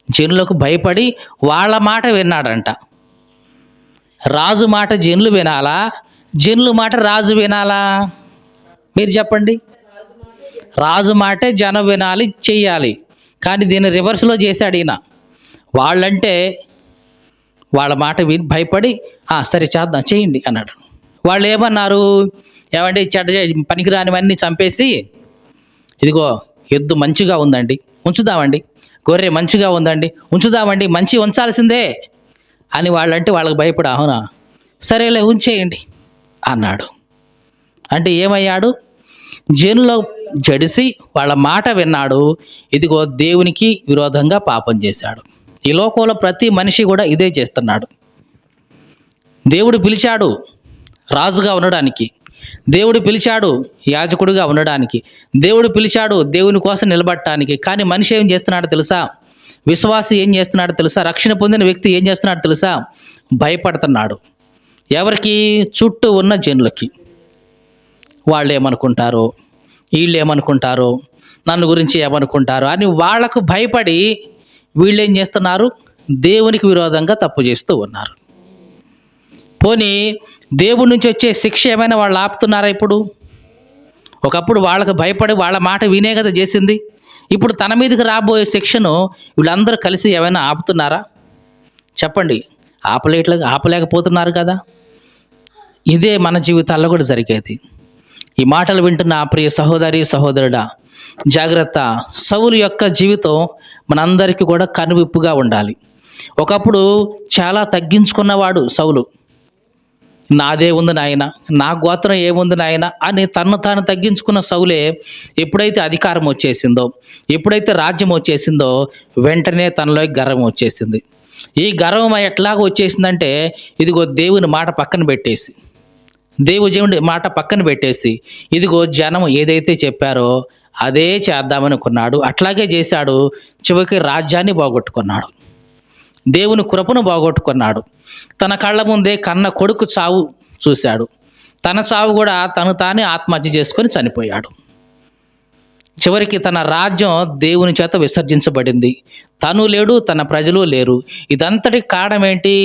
జనులకు భయపడి వాళ్ళ మాట విన్నాడంట. రాజు మాట జనులు వినాలా? జనుల మాట రాజు వినాలా? మీరు చెప్పండి. రాజు మాటే జనం వినాలి, చెయ్యాలి. కానీ దీన్ని రివర్స్లో చేశాడు ఈయన. వాళ్ళంటే వాళ్ళ మాట విని భయపడి సరే చేద్దాం, చేయండి అన్నాడు. వాళ్ళు ఏమన్నారు? ఏమండి, పనికిరానివన్నీ చంపేసి, ఇదిగో ఎద్దు మంచిగా ఉందండి ఉంచుదామండి, గొర్రె మంచిగా ఉందండి ఉంచుదామండి, మంచి ఉంచాల్సిందే అని వాళ్ళంటే వాళ్ళకి భయపడి అవునా సరేలే ఉంచేయండి అన్నాడు. అంటే ఏమయ్యాడు? జనులో జడిసి వాళ్ళ మాట విన్నాడు. ఇదిగో దేవునికి విరోధంగా పాపం చేశాడు. ఈ లోకంలో ప్రతి మనిషి కూడా ఇదే చేస్తున్నాడు. దేవుడు పిలిచాడు రాజుగా ఉండడానికి, దేవుడు పిలిచాడు యాజకుడిగా ఉండడానికి, దేవుడు పిలిచాడు దేవుని కోసం నిలబడటానికి. కానీ మనిషి ఏం చేస్తున్నాడో తెలుసా? విశ్వాసి ఏం చేస్తున్నాడో తెలుసా? రక్షణ పొందిన వ్యక్తి ఏం చేస్తున్నాడో తెలుసా? భయపడుతున్నాడు. ఎవరికి? చుట్టూ ఉన్న జనులకి. వాళ్ళు ఏమనుకుంటారో, వీళ్ళు ఏమనుకుంటారో, నన్ను గురించి ఏమనుకుంటారో అని వాళ్లకు భయపడి వీళ్ళు ఏం చేస్తున్నారు? దేవునికి విరోధంగా తప్పు చేస్తూ ఉన్నారు. పోనీ దేవుడి నుంచి వచ్చే శిక్ష ఏమైనా వాళ్ళు ఆపుతున్నారా? ఇప్పుడు ఒకప్పుడు వాళ్ళకు భయపడి వాళ్ళ మాట వినే కదా చేసింది. ఇప్పుడు తన మీదకి రాబోయే శిక్షను వీళ్ళందరూ కలిసి ఏమైనా ఆపుతున్నారా? చెప్పండి. ఆపలేకపోతున్నారు కదా. ఇదే మన జీవితాల్లో కూడా జరిగేది. ఈ మాటలు వింటున్న ప్రియ సహోదరి సహోదరుడా, జాగ్రత్త. సౌలు యొక్క జీవితం మనందరికీ కూడా కనువిప్పుగా ఉండాలి. ఒకప్పుడు చాలా తగ్గించుకున్నవాడు సౌలు. నాదే ఉంది నాయన, నా గోత్రం ఏముంది నాయన అని తను తాను తగ్గించుకున్న సౌలే ఎప్పుడైతే అధికారం వచ్చేసిందో, ఎప్పుడైతే రాజ్యం వచ్చేసిందో వెంటనే తనలో గర్వం వచ్చేసింది. ఈ గర్వం ఎట్లాగ వచ్చేసిందంటే ఇదిగో దేవుని మాట పక్కన పెట్టేసి, దేవుని మాట పక్కన పెట్టేసి ఇదిగో జనం ఏదైతే చెప్పారో అదే చేద్దామనుకున్నాడు. అట్లాగే చేశాడు. చివరికి రాజ్యాన్ని పోగొట్టుకున్నాడు, దేవుని కృపను పోగొట్టుకున్నాడు. తన కళ్ళ ముందే కన్న కొడుకు చావు చూశాడు. తన చావు కూడా తను తానే ఆత్మహత్య చేసుకొని చనిపోయాడు. చివరికి తన రాజ్యం దేవుని చేత విసర్జించబడింది. తను లేడు, తన ప్రజలు లేరు. ఇదంతటి కారణం ఏంటి?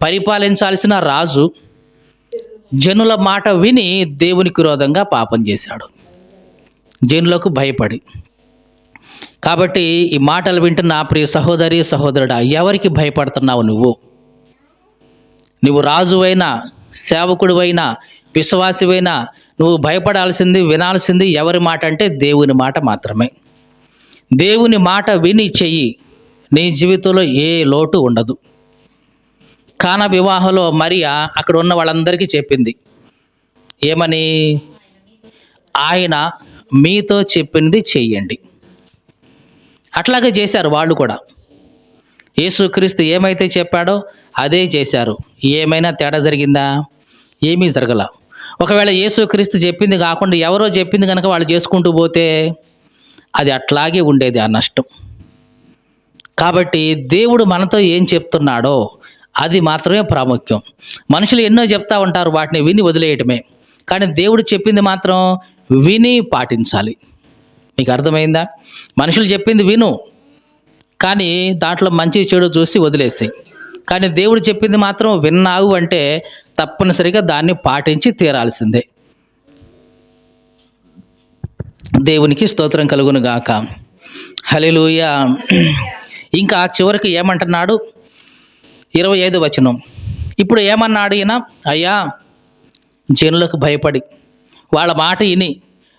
పరిపాలించాల్సిన రాజు జనుల మాట విని దేవునికి విరోధంగా పాపం చేశాడు, జనులకు భయపడి. కాబట్టి ఈ మాటలు వింటున్న ప్రియ సహోదరి సహోదరుడా, ఎవరికి భయపడుతున్నావు? నువ్వు రాజువైనా, సేవకుడివైనా, విశ్వాసివైనా నువ్వు భయపడాల్సింది, వినాల్సింది ఎవరి మాట అంటే దేవుని మాట మాత్రమే. దేవుని మాట విని చెయ్యి, నీ జీవితంలో ఏ లోటు ఉండదు. కానా వివాహంలో మరియా అక్కడ ఉన్న వాళ్ళందరికీ చెప్పింది. ఏమని? ఆయన మీతో చెప్పింది చెయ్యండి. అట్లాగే చేశారు వాళ్ళు కూడా. యేసుక్రీస్తు ఏమైతే చెప్పాడో అదే చేశారు. ఏమైనా తేడా జరిగిందా? ఏమీ జరగల. ఒకవేళ యేసుక్రీస్తు చెప్పింది కాకుండా ఎవరో చెప్పింది కనుక వాళ్ళు చేసుకుంటూ పోతే అది అట్లాగే ఉండేది ఆ నష్టం. కాబట్టి దేవుడు మనతో ఏం చెప్తున్నాడో అది మాత్రమే ప్రాముఖ్యం. మనుషులు ఎన్నో చెప్తా ఉంటారు, వాటిని విని వదిలేయటమే. కానీ దేవుడు చెప్పింది మాత్రం విని పాటించాలి. మీకు అర్థమైందా? మనుషులు చెప్పింది విను, కానీ దాంట్లో మంచి చెడు చూసి వదిలేసి. కానీ దేవుడు చెప్పింది మాత్రం విన్నావు అంటే తప్పనిసరిగా దాన్ని పాటించి తీరాల్సిందే. దేవునికి స్తోత్రం కలుగును గాక. హల్లెలూయా. ఇంకా చివరికి ఏమంటున్నాడు? 25వ వచనం. ఇప్పుడు ఏమన్నాడు ఈయన? అయ్యా, జనులకు భయపడి వాళ్ళ మాట విని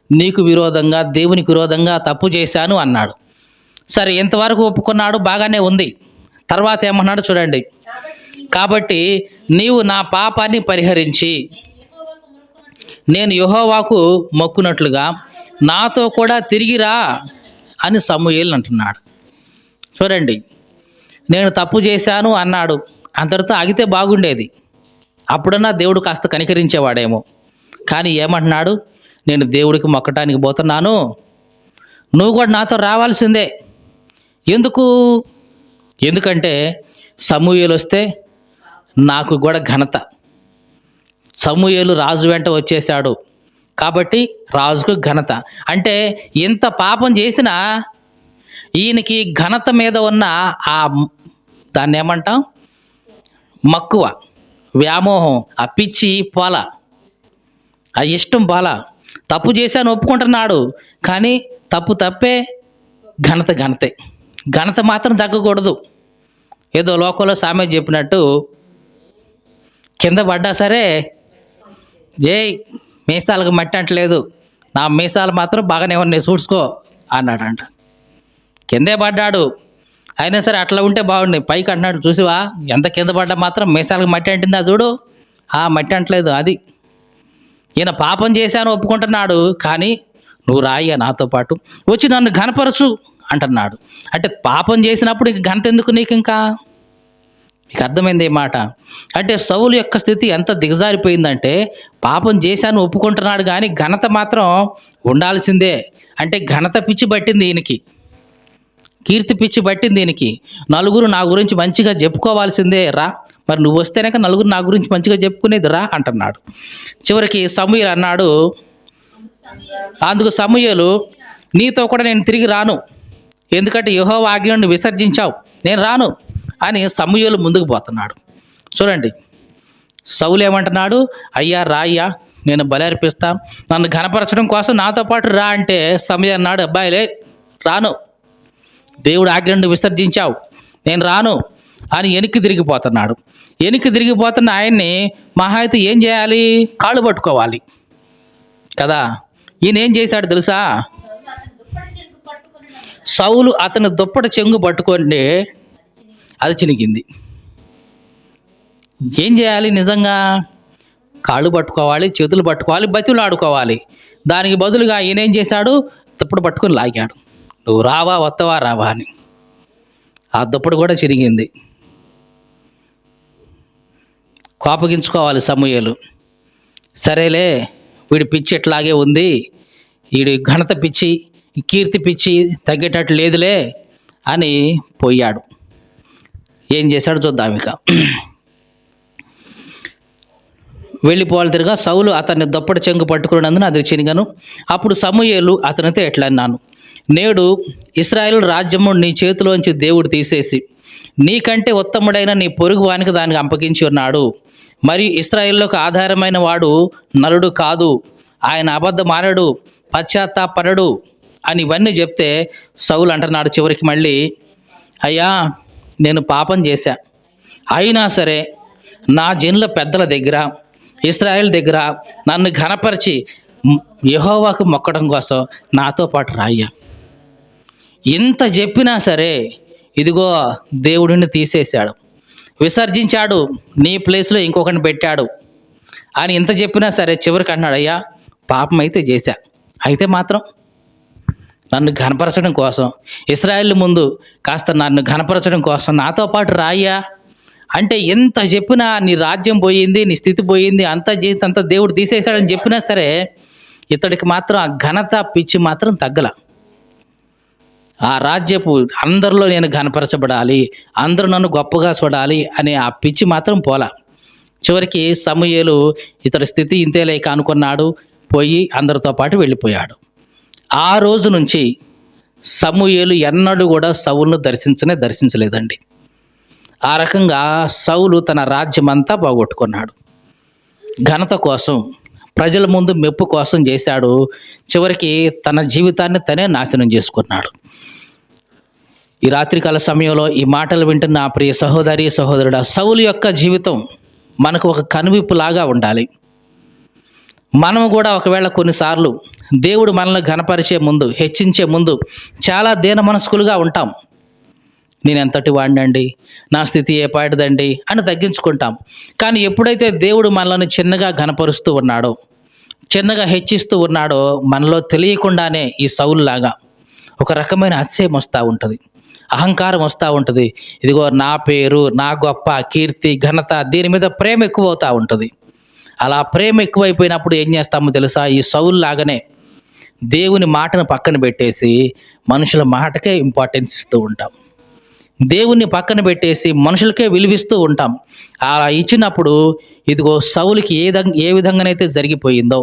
నీకు విరోధంగా దేవునికి విరోధంగా తప్పు చేశాను అన్నాడు. సరే, ఇంతవరకు ఒప్పుకున్నాడు, బాగానే ఉంది. తర్వాత ఏమన్నాడు చూడండి. కాబట్టి నీవు నా పాపాన్ని పరిహరించి నేను యెహోవాకు మొక్కునట్లుగా నాతో కూడా తిరిగిరా అని సమూయేలు అంటున్నాడు. చూడండి, నేను తప్పు చేశాను అన్నాడు. అంతటితో ఆగితే బాగుండేది, అప్పుడన్నా దేవుడు కాస్త కనికరించేవాడేమో. కానీ ఏమంటున్నాడు, నేను దేవుడికి మొక్కటానికి పోతున్నాను, నువ్వు కూడా నాతో రావాల్సిందే. ఎందుకంటే సమూయేలు వస్తే నాకు కూడా ఘనత. సమూయేలు రాజు వెంట వచ్చేశాడు కాబట్టి రాజుకు ఘనత. అంటే ఇంత పాపం చేసినా ఈయనకి ఘనత మీద ఉన్న ఆ దాన్ని ఏమంటాం, మక్కువ, వ్యామోహం, ఆ పిచ్చి పోల, ఆ ఇష్టం పోల. తప్పు చేశాను ఒప్పుకుంటున్నాడు, కానీ తప్పే, ఘనత ఘనతే. ఘనత మాత్రం తగ్గకూడదు. ఏదో లోకంలో సామెత చెప్పినట్టు, కింద పడ్డా సరే మీసాలకు మట్టి అంటలేదు, నా మీసాలు మాత్రం బాగానే ఉన్నాయి చూసుకో అన్నాడంట. కిందే పడ్డాడు, అయినా సరే అట్లా ఉంటే బాగుంది. పైకి అంటున్నాడు, చూసివా ఎంత కింద పడ్డా మాత్రం మీసాలకు మట్టి అంటుందా చూడు, ఆ మట్టి అంటలేదు. అది ఈయన పాపం చేశాను ఒప్పుకుంటున్నాడు, కానీ నువ్వు రాయ్యా నాతో పాటు వచ్చి నన్ను ఘనపరచు అంటున్నాడు. అంటే పాపం చేసినప్పుడు ఇంక ఘనత ఎందుకు నీకు? ఇంకా నీకు అర్థమైంది ఈ మాట? అంటే సౌలు యొక్క స్థితి ఎంత దిగజారిపోయిందంటే, పాపం చేశాను ఒప్పుకుంటున్నాడు కానీ ఘనత మాత్రం ఉండాల్సిందే. అంటే ఘనత పిచ్చి పట్టింది ఈయనకి, కీర్తి పిచ్చి పట్టింది ఈయనకి. నలుగురు నా గురించి మంచిగా చెప్పుకోవాల్సిందే, రా, మరి నువ్వు వస్తేనే నలుగురు నా గురించి మంచిగా చెప్పుకునేది, రా అంటున్నాడు. చివరికి సమూయేలు అన్నాడు, అందుకు సమూయేలు, నీతో కూడా నేను తిరిగి రాను, ఎందుకంటే యెహోవా ఆజ్ఞను విసర్జించావు, నేను రాను అని సమూయేలు ముందుకు పోతున్నాడు. చూడండి, సౌలు ఏమంటున్నాడు, అయ్యా రాయ్యా, నేను బలి అర్పిస్తాను, నన్ను ఘనపరచడం కోసం నాతో పాటు రా అంటే సమూయేలు అన్నాడు, అబ్బాయిలే రాను, దేవుడు ఆజ్ఞను విసర్జించావు, నేను రాను అని వెనక్కి తిరిగిపోతున్నాడు. వెనక్కి తిరిగిపోతున్న ఆయన్ని మహా అయితే ఏం చేయాలి? కాళ్ళు పట్టుకోవాలి కదా. ఈయన ఏం చేశాడు తెలుసా? సౌలు అతని దుప్పటి చెంగు పట్టుకొని అది చినిగింది. ఏం చేయాలి? నిజంగా కాళ్ళు పట్టుకోవాలి, చేతులు పట్టుకోవాలి, బతులు ఆడుకోవాలి. దానికి బదులుగా ఈయన ఏం చేశాడు? దుప్పటి పట్టుకొని లాగాడు, నువ్వు రావా, వస్తావా, రావా అని. ఆ దుప్పటి కూడా చిరిగింది. కోపగించుకోవాలి సమూయేలు. సరేలే, వీడి పిచ్చి ఎట్లాగే ఉంది, వీడి ఘనత పిచ్చి, కీర్తి పిచ్చి తగ్గేటట్టు లేదులే అని పోయాడు. ఏం చేశాడు చూద్దాం. ఇక వెళ్ళిపోవాలి తిరగా. సౌలు అతన్ని దుప్పటి చెంగు పట్టుకున్నందున అది చినిగను. అప్పుడు సమూయేలు అతనితో ఎట్లా అన్నాను, నేడు ఇశ్రాయేలు రాజ్యము నీ చేతిలోంచి దేవుడు తీసేసి నీకంటే ఉత్తముడైన నీ పొరుగు వానికి దానికి అప్పగించి ఉన్నాడు. మరియు ఇశ్రాయేలుకు ఆధారమైన వాడు నరుడు కాదు, ఆయన అబద్ధమానడు, పశ్చాత్తాపడడు అని ఇవన్నీ చెప్తే సౌలు అంటున్నాడు చివరికి మళ్ళీ, అయ్యా నేను పాపం చేశా, అయినా సరే నా జనుల పెద్దల దగ్గర, ఇశ్రాయేల్ దగ్గర నన్ను ఘనపరిచి యెహోవాకు మొక్కడం కోసం నాతో పాటు రాయ్యా. ఇంత చెప్పినా సరే ఇదిగో దేవుడిని తీసేశాడు, విసర్జించాడు, నీ ప్లేస్లో ఇంకొకరిని పెట్టాడు అని ఇంత చెప్పినా సరే చివరికి అన్నాడు, అయ్యా పాపం అయితే చేశా, అయితే మాత్రం నన్ను ఘనపరచడం కోసం, ఇశ్రాయేల్ ముందు కాస్త నన్ను ఘనపరచడం కోసం నాతో పాటు రాయ్యా అంటే ఎంత చెప్పినా నీ రాజ్యం పోయింది, నీ స్థితి పోయింది, అంతా చేసి అంతా దేవుడు తీసేశాడని చెప్పినా సరే ఇతడికి మాత్రం ఆ ఘనత పిచ్చి మాత్రం తగ్గల. ఆ రాజ్యపు అందరిలో నేను ఘనపరచబడాలి, అందరూ నన్ను గొప్పగా చూడాలి అనే ఆ పిచ్చి మాత్రం పోలా. చివరికి సమూయేలు ఇతడి స్థితి ఇంతేలేక అనుకున్నాడు, పోయి అందరితో పాటు వెళ్ళిపోయాడు. ఆ రోజు నుంచి సమూయేలు ఎన్నడూ కూడా సౌలును దర్శించలేదండి. ఆ రకంగా సౌలు తన రాజ్యమంతా పోగొట్టుకున్నాడు. ఘనత కోసం, ప్రజల ముందు మెప్పు కోసం చేశాడు. చివరికి తన జీవితాన్ని తనే నాశనం చేసుకున్నాడు. ఈ రాత్రికాల సమయంలో ఈ మాటలు వింటున్న ఆ ప్రియ సహోదరి సహోదరుడా, సౌలు యొక్క జీవితం మనకు ఒక కనువిప్పులాగా ఉండాలి. మనము కూడా ఒకవేళ కొన్నిసార్లు దేవుడు మనల్ని ఘనపరిచే ముందు, హెచ్చించే ముందు చాలా దీన మనస్కులుగా ఉంటాం. నేను ఎంతటి వాడినండి, నా స్థితి ఏ పాటిదండి అని తగ్గించుకుంటాం. కానీ ఎప్పుడైతే దేవుడు మనల్ని చిన్నగా ఘనపరుస్తూ ఉన్నాడో, చిన్నగా హెచ్చిస్తూ ఉన్నాడో, మనలో తెలియకుండానే ఈ సౌలులాగా ఒక రకమైన అతిశయం వస్తూ ఉంటుంది, అహంకారం వస్తూ ఉంటుంది. ఇదిగో నా పేరు, నా గొప్ప కీర్తి, ఘనత, దీని మీద ప్రేమ ఎక్కువ అవుతూ ఉంటుంది. అలా ప్రేమ ఎక్కువైపోయినప్పుడు ఏం చేస్తామో తెలుసా? ఈ సౌలు లాగానే దేవుని మాటను పక్కన పెట్టేసి మనుషుల మాటకే ఇంపార్టెన్స్ ఇస్తూ ఉంటాం. దేవుణ్ణి పక్కన పెట్టేసి మనుషులకే విలువిస్తూ ఉంటాం. అలా ఇచ్చినప్పుడు ఇదిగో సౌలుకి ఏ విధంగానైతే జరిగిపోయిందో,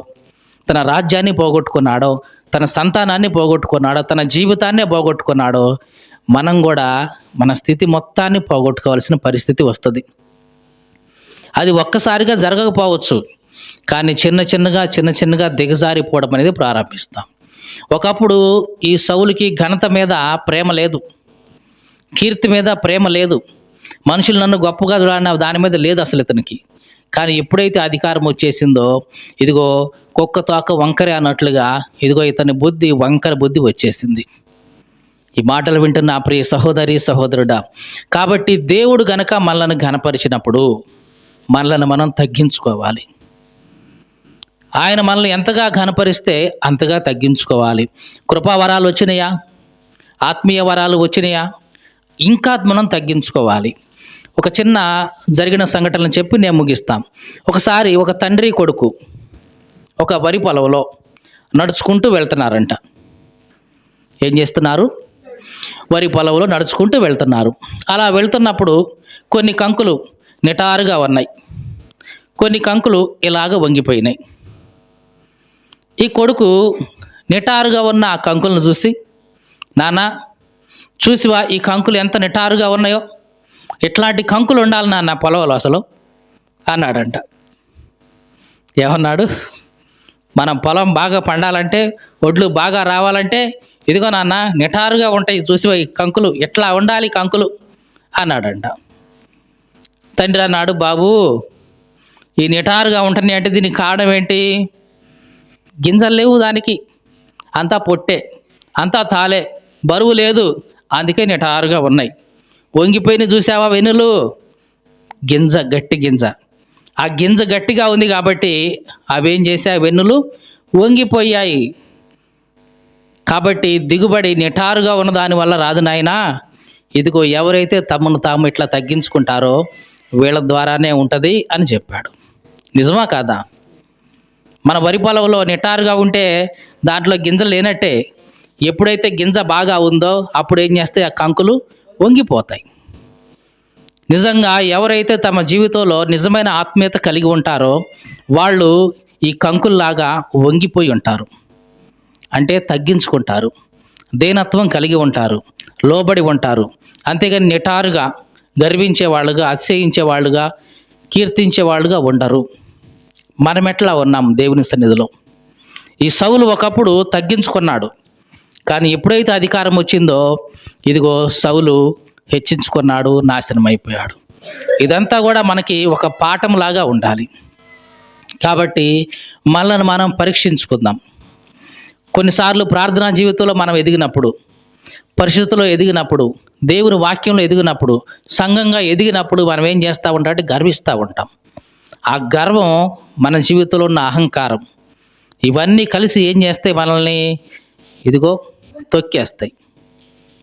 తన రాజ్యాన్ని పోగొట్టుకున్నాడో, తన సంతానాన్ని పోగొట్టుకున్నాడో, తన జీవితాన్నే పోగొట్టుకున్నాడో, మనం కూడా మన స్థితి మొత్తాన్ని పోగొట్టుకోవాల్సిన పరిస్థితి వస్తుంది. అది ఒక్కసారిగా జరగకపోవచ్చు, కానీ చిన్న చిన్నగా దిగజారిపోవడం అనేది ప్రారంభిస్తాం. ఒకప్పుడు ఈ సౌలుకి ఘనత మీద ప్రేమ లేదు, కీర్తి మీద ప్రేమ లేదు, మనుషులు నన్ను గొప్పగా చూడాలన్న దాని మీద లేదు అసలు ఇతనికి. కానీ ఎప్పుడైతే అధికారం వచ్చేసిందో, ఇదిగో కుక్క తోక వంకరే అన్నట్లుగా ఇదిగో ఇతని బుద్ధి వంకర బుద్ధి వచ్చేసింది. ఈ మాటలు వింటున్న ఆ ప్రియ సహోదరి సహోదరుడా, కాబట్టి దేవుడు గనక మనల్ని ఘనపరిచినప్పుడు మనల్ని మనం తగ్గించుకోవాలి. ఆయన మనల్ని ఎంతగా ఘనపరిస్తే అంతగా తగ్గించుకోవాలి. కృపావరాలు వచ్చినాయా, ఆత్మీయ వరాలు వచ్చినాయా, ఇంకా మనం తగ్గించుకోవాలి. ఒక చిన్న జరిగిన సంఘటనలు చెప్పి నేను ముగిస్తాం. ఒకసారి ఒక తండ్రి కొడుకు ఒక వరి పొలంలో నడుచుకుంటూ వెళ్తున్నారంట. ఏం చేస్తున్నారు? వరి పొలంలో నడుచుకుంటూ వెళ్తున్నారు. అలా వెళ్తున్నప్పుడు కొన్ని కంకులు నిటారుగా ఉన్నాయి, కొన్ని కంకులు ఇలాగ వంగిపోయినాయి. ఈ కొడుకు నిటారుగా ఉన్న ఆ కంకులను చూసి, నాన్న చూసివా ఈ కంకులు ఎంత నిటారుగా ఉన్నాయో, ఇట్లాంటి కంకులు ఉండాలి నాన్న పొలంలో అసలు అన్నాడంట. ఏమన్నాడు? మనం పొలం బాగా పండాలంటే, ఒడ్లు బాగా రావాలంటే ఇదిగో నాన్న నిటారుగా ఉంటాయి చూసివా ఈ కంకులు, ఎట్లా ఉండాలి కంకులు అన్నాడంట. తండ్రి అన్నాడు, బాబు ఈ నిటారుగా ఉంటుంది అంటే దీనికి కారణం ఏంటి? గింజలు లేవు దానికి, అంతా పొట్టే, అంతా తాలే, బరువు లేదు, అందుకే నిటారుగా ఉన్నాయి. వంగిపోయిన చూసావా వెన్నులు, గింజ గట్టి గింజ, ఆ గింజ గట్టిగా ఉంది కాబట్టి అవేం చేసా వెన్నులు వంగిపోయాయి. కాబట్టి దిగుబడి నిటారుగా ఉన్న దానివల్ల రాదు నాయనా. ఇదిగో ఎవరైతే తమను తాము ఇట్లా తగ్గించుకుంటారో వీళ్ళ ద్వారానే ఉంటుంది అని చెప్పాడు. నిజమా కాదా? మన వరి పొలంలో నిటారుగా ఉంటే దాంట్లో గింజలు లేనట్టే. ఎప్పుడైతే గింజ బాగా ఉందో అప్పుడు ఏం చేస్తాయి? ఆ కంకులు వంగిపోతాయి. నిజంగా ఎవరైతే తమ జీవితంలో నిజమైన ఆత్మీయత కలిగి ఉంటారో వాళ్ళు ఈ కంకుల్లాగా వంగిపోయి ఉంటారు. అంటే తగ్గించుకుంటారు, దీనత్వం కలిగి ఉంటారు, లోబడి ఉంటారు. అంతేగాని నిటారుగా గర్వించే వాళ్ళుగా, అతిశయించే వాళ్ళుగా, కీర్తించే వాళ్ళుగా ఉండరు. మనం ఎట్లా ఉన్నాం దేవుని సన్నిధిలో? ఈ సౌలు ఒకప్పుడు తగ్గించుకున్నాడు, కానీ ఎప్పుడైతే అధికారం వచ్చిందో ఇదిగో సౌలు హెచ్చించుకున్నాడు, నాశనం అయిపోయాడు. ఇదంతా కూడా మనకి ఒక పాఠంలాగా ఉండాలి. కాబట్టి మనల్ని మనం పరీక్షించుకుందాం. కొన్నిసార్లు ప్రార్థనా జీవితంలో మనం ఎదిగినప్పుడు, పరిశుద్ధిలో ఎదిగినప్పుడు, దేవుని వాక్యంలో ఎదిగినప్పుడు, సంఘంగా ఎదిగినప్పుడు మనం ఏం చేస్తూ ఉంటాం అంటే గర్విస్తూ ఉంటాం. ఆ గర్వం, మన జీవితంలో ఉన్న అహంకారం, ఇవన్నీ కలిసి ఏం చేస్తాయి? మనల్ని ఇదిగో తొక్కేస్తాయి,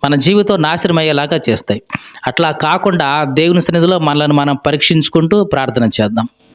మన జీవితం నాశనం అయ్యేలాగా చేస్తాయి. అట్లా కాకుండా దేవుని సన్నిధిలో మనల్ని మనం పరీక్షించుకుంటూ ప్రార్థన చేద్దాం.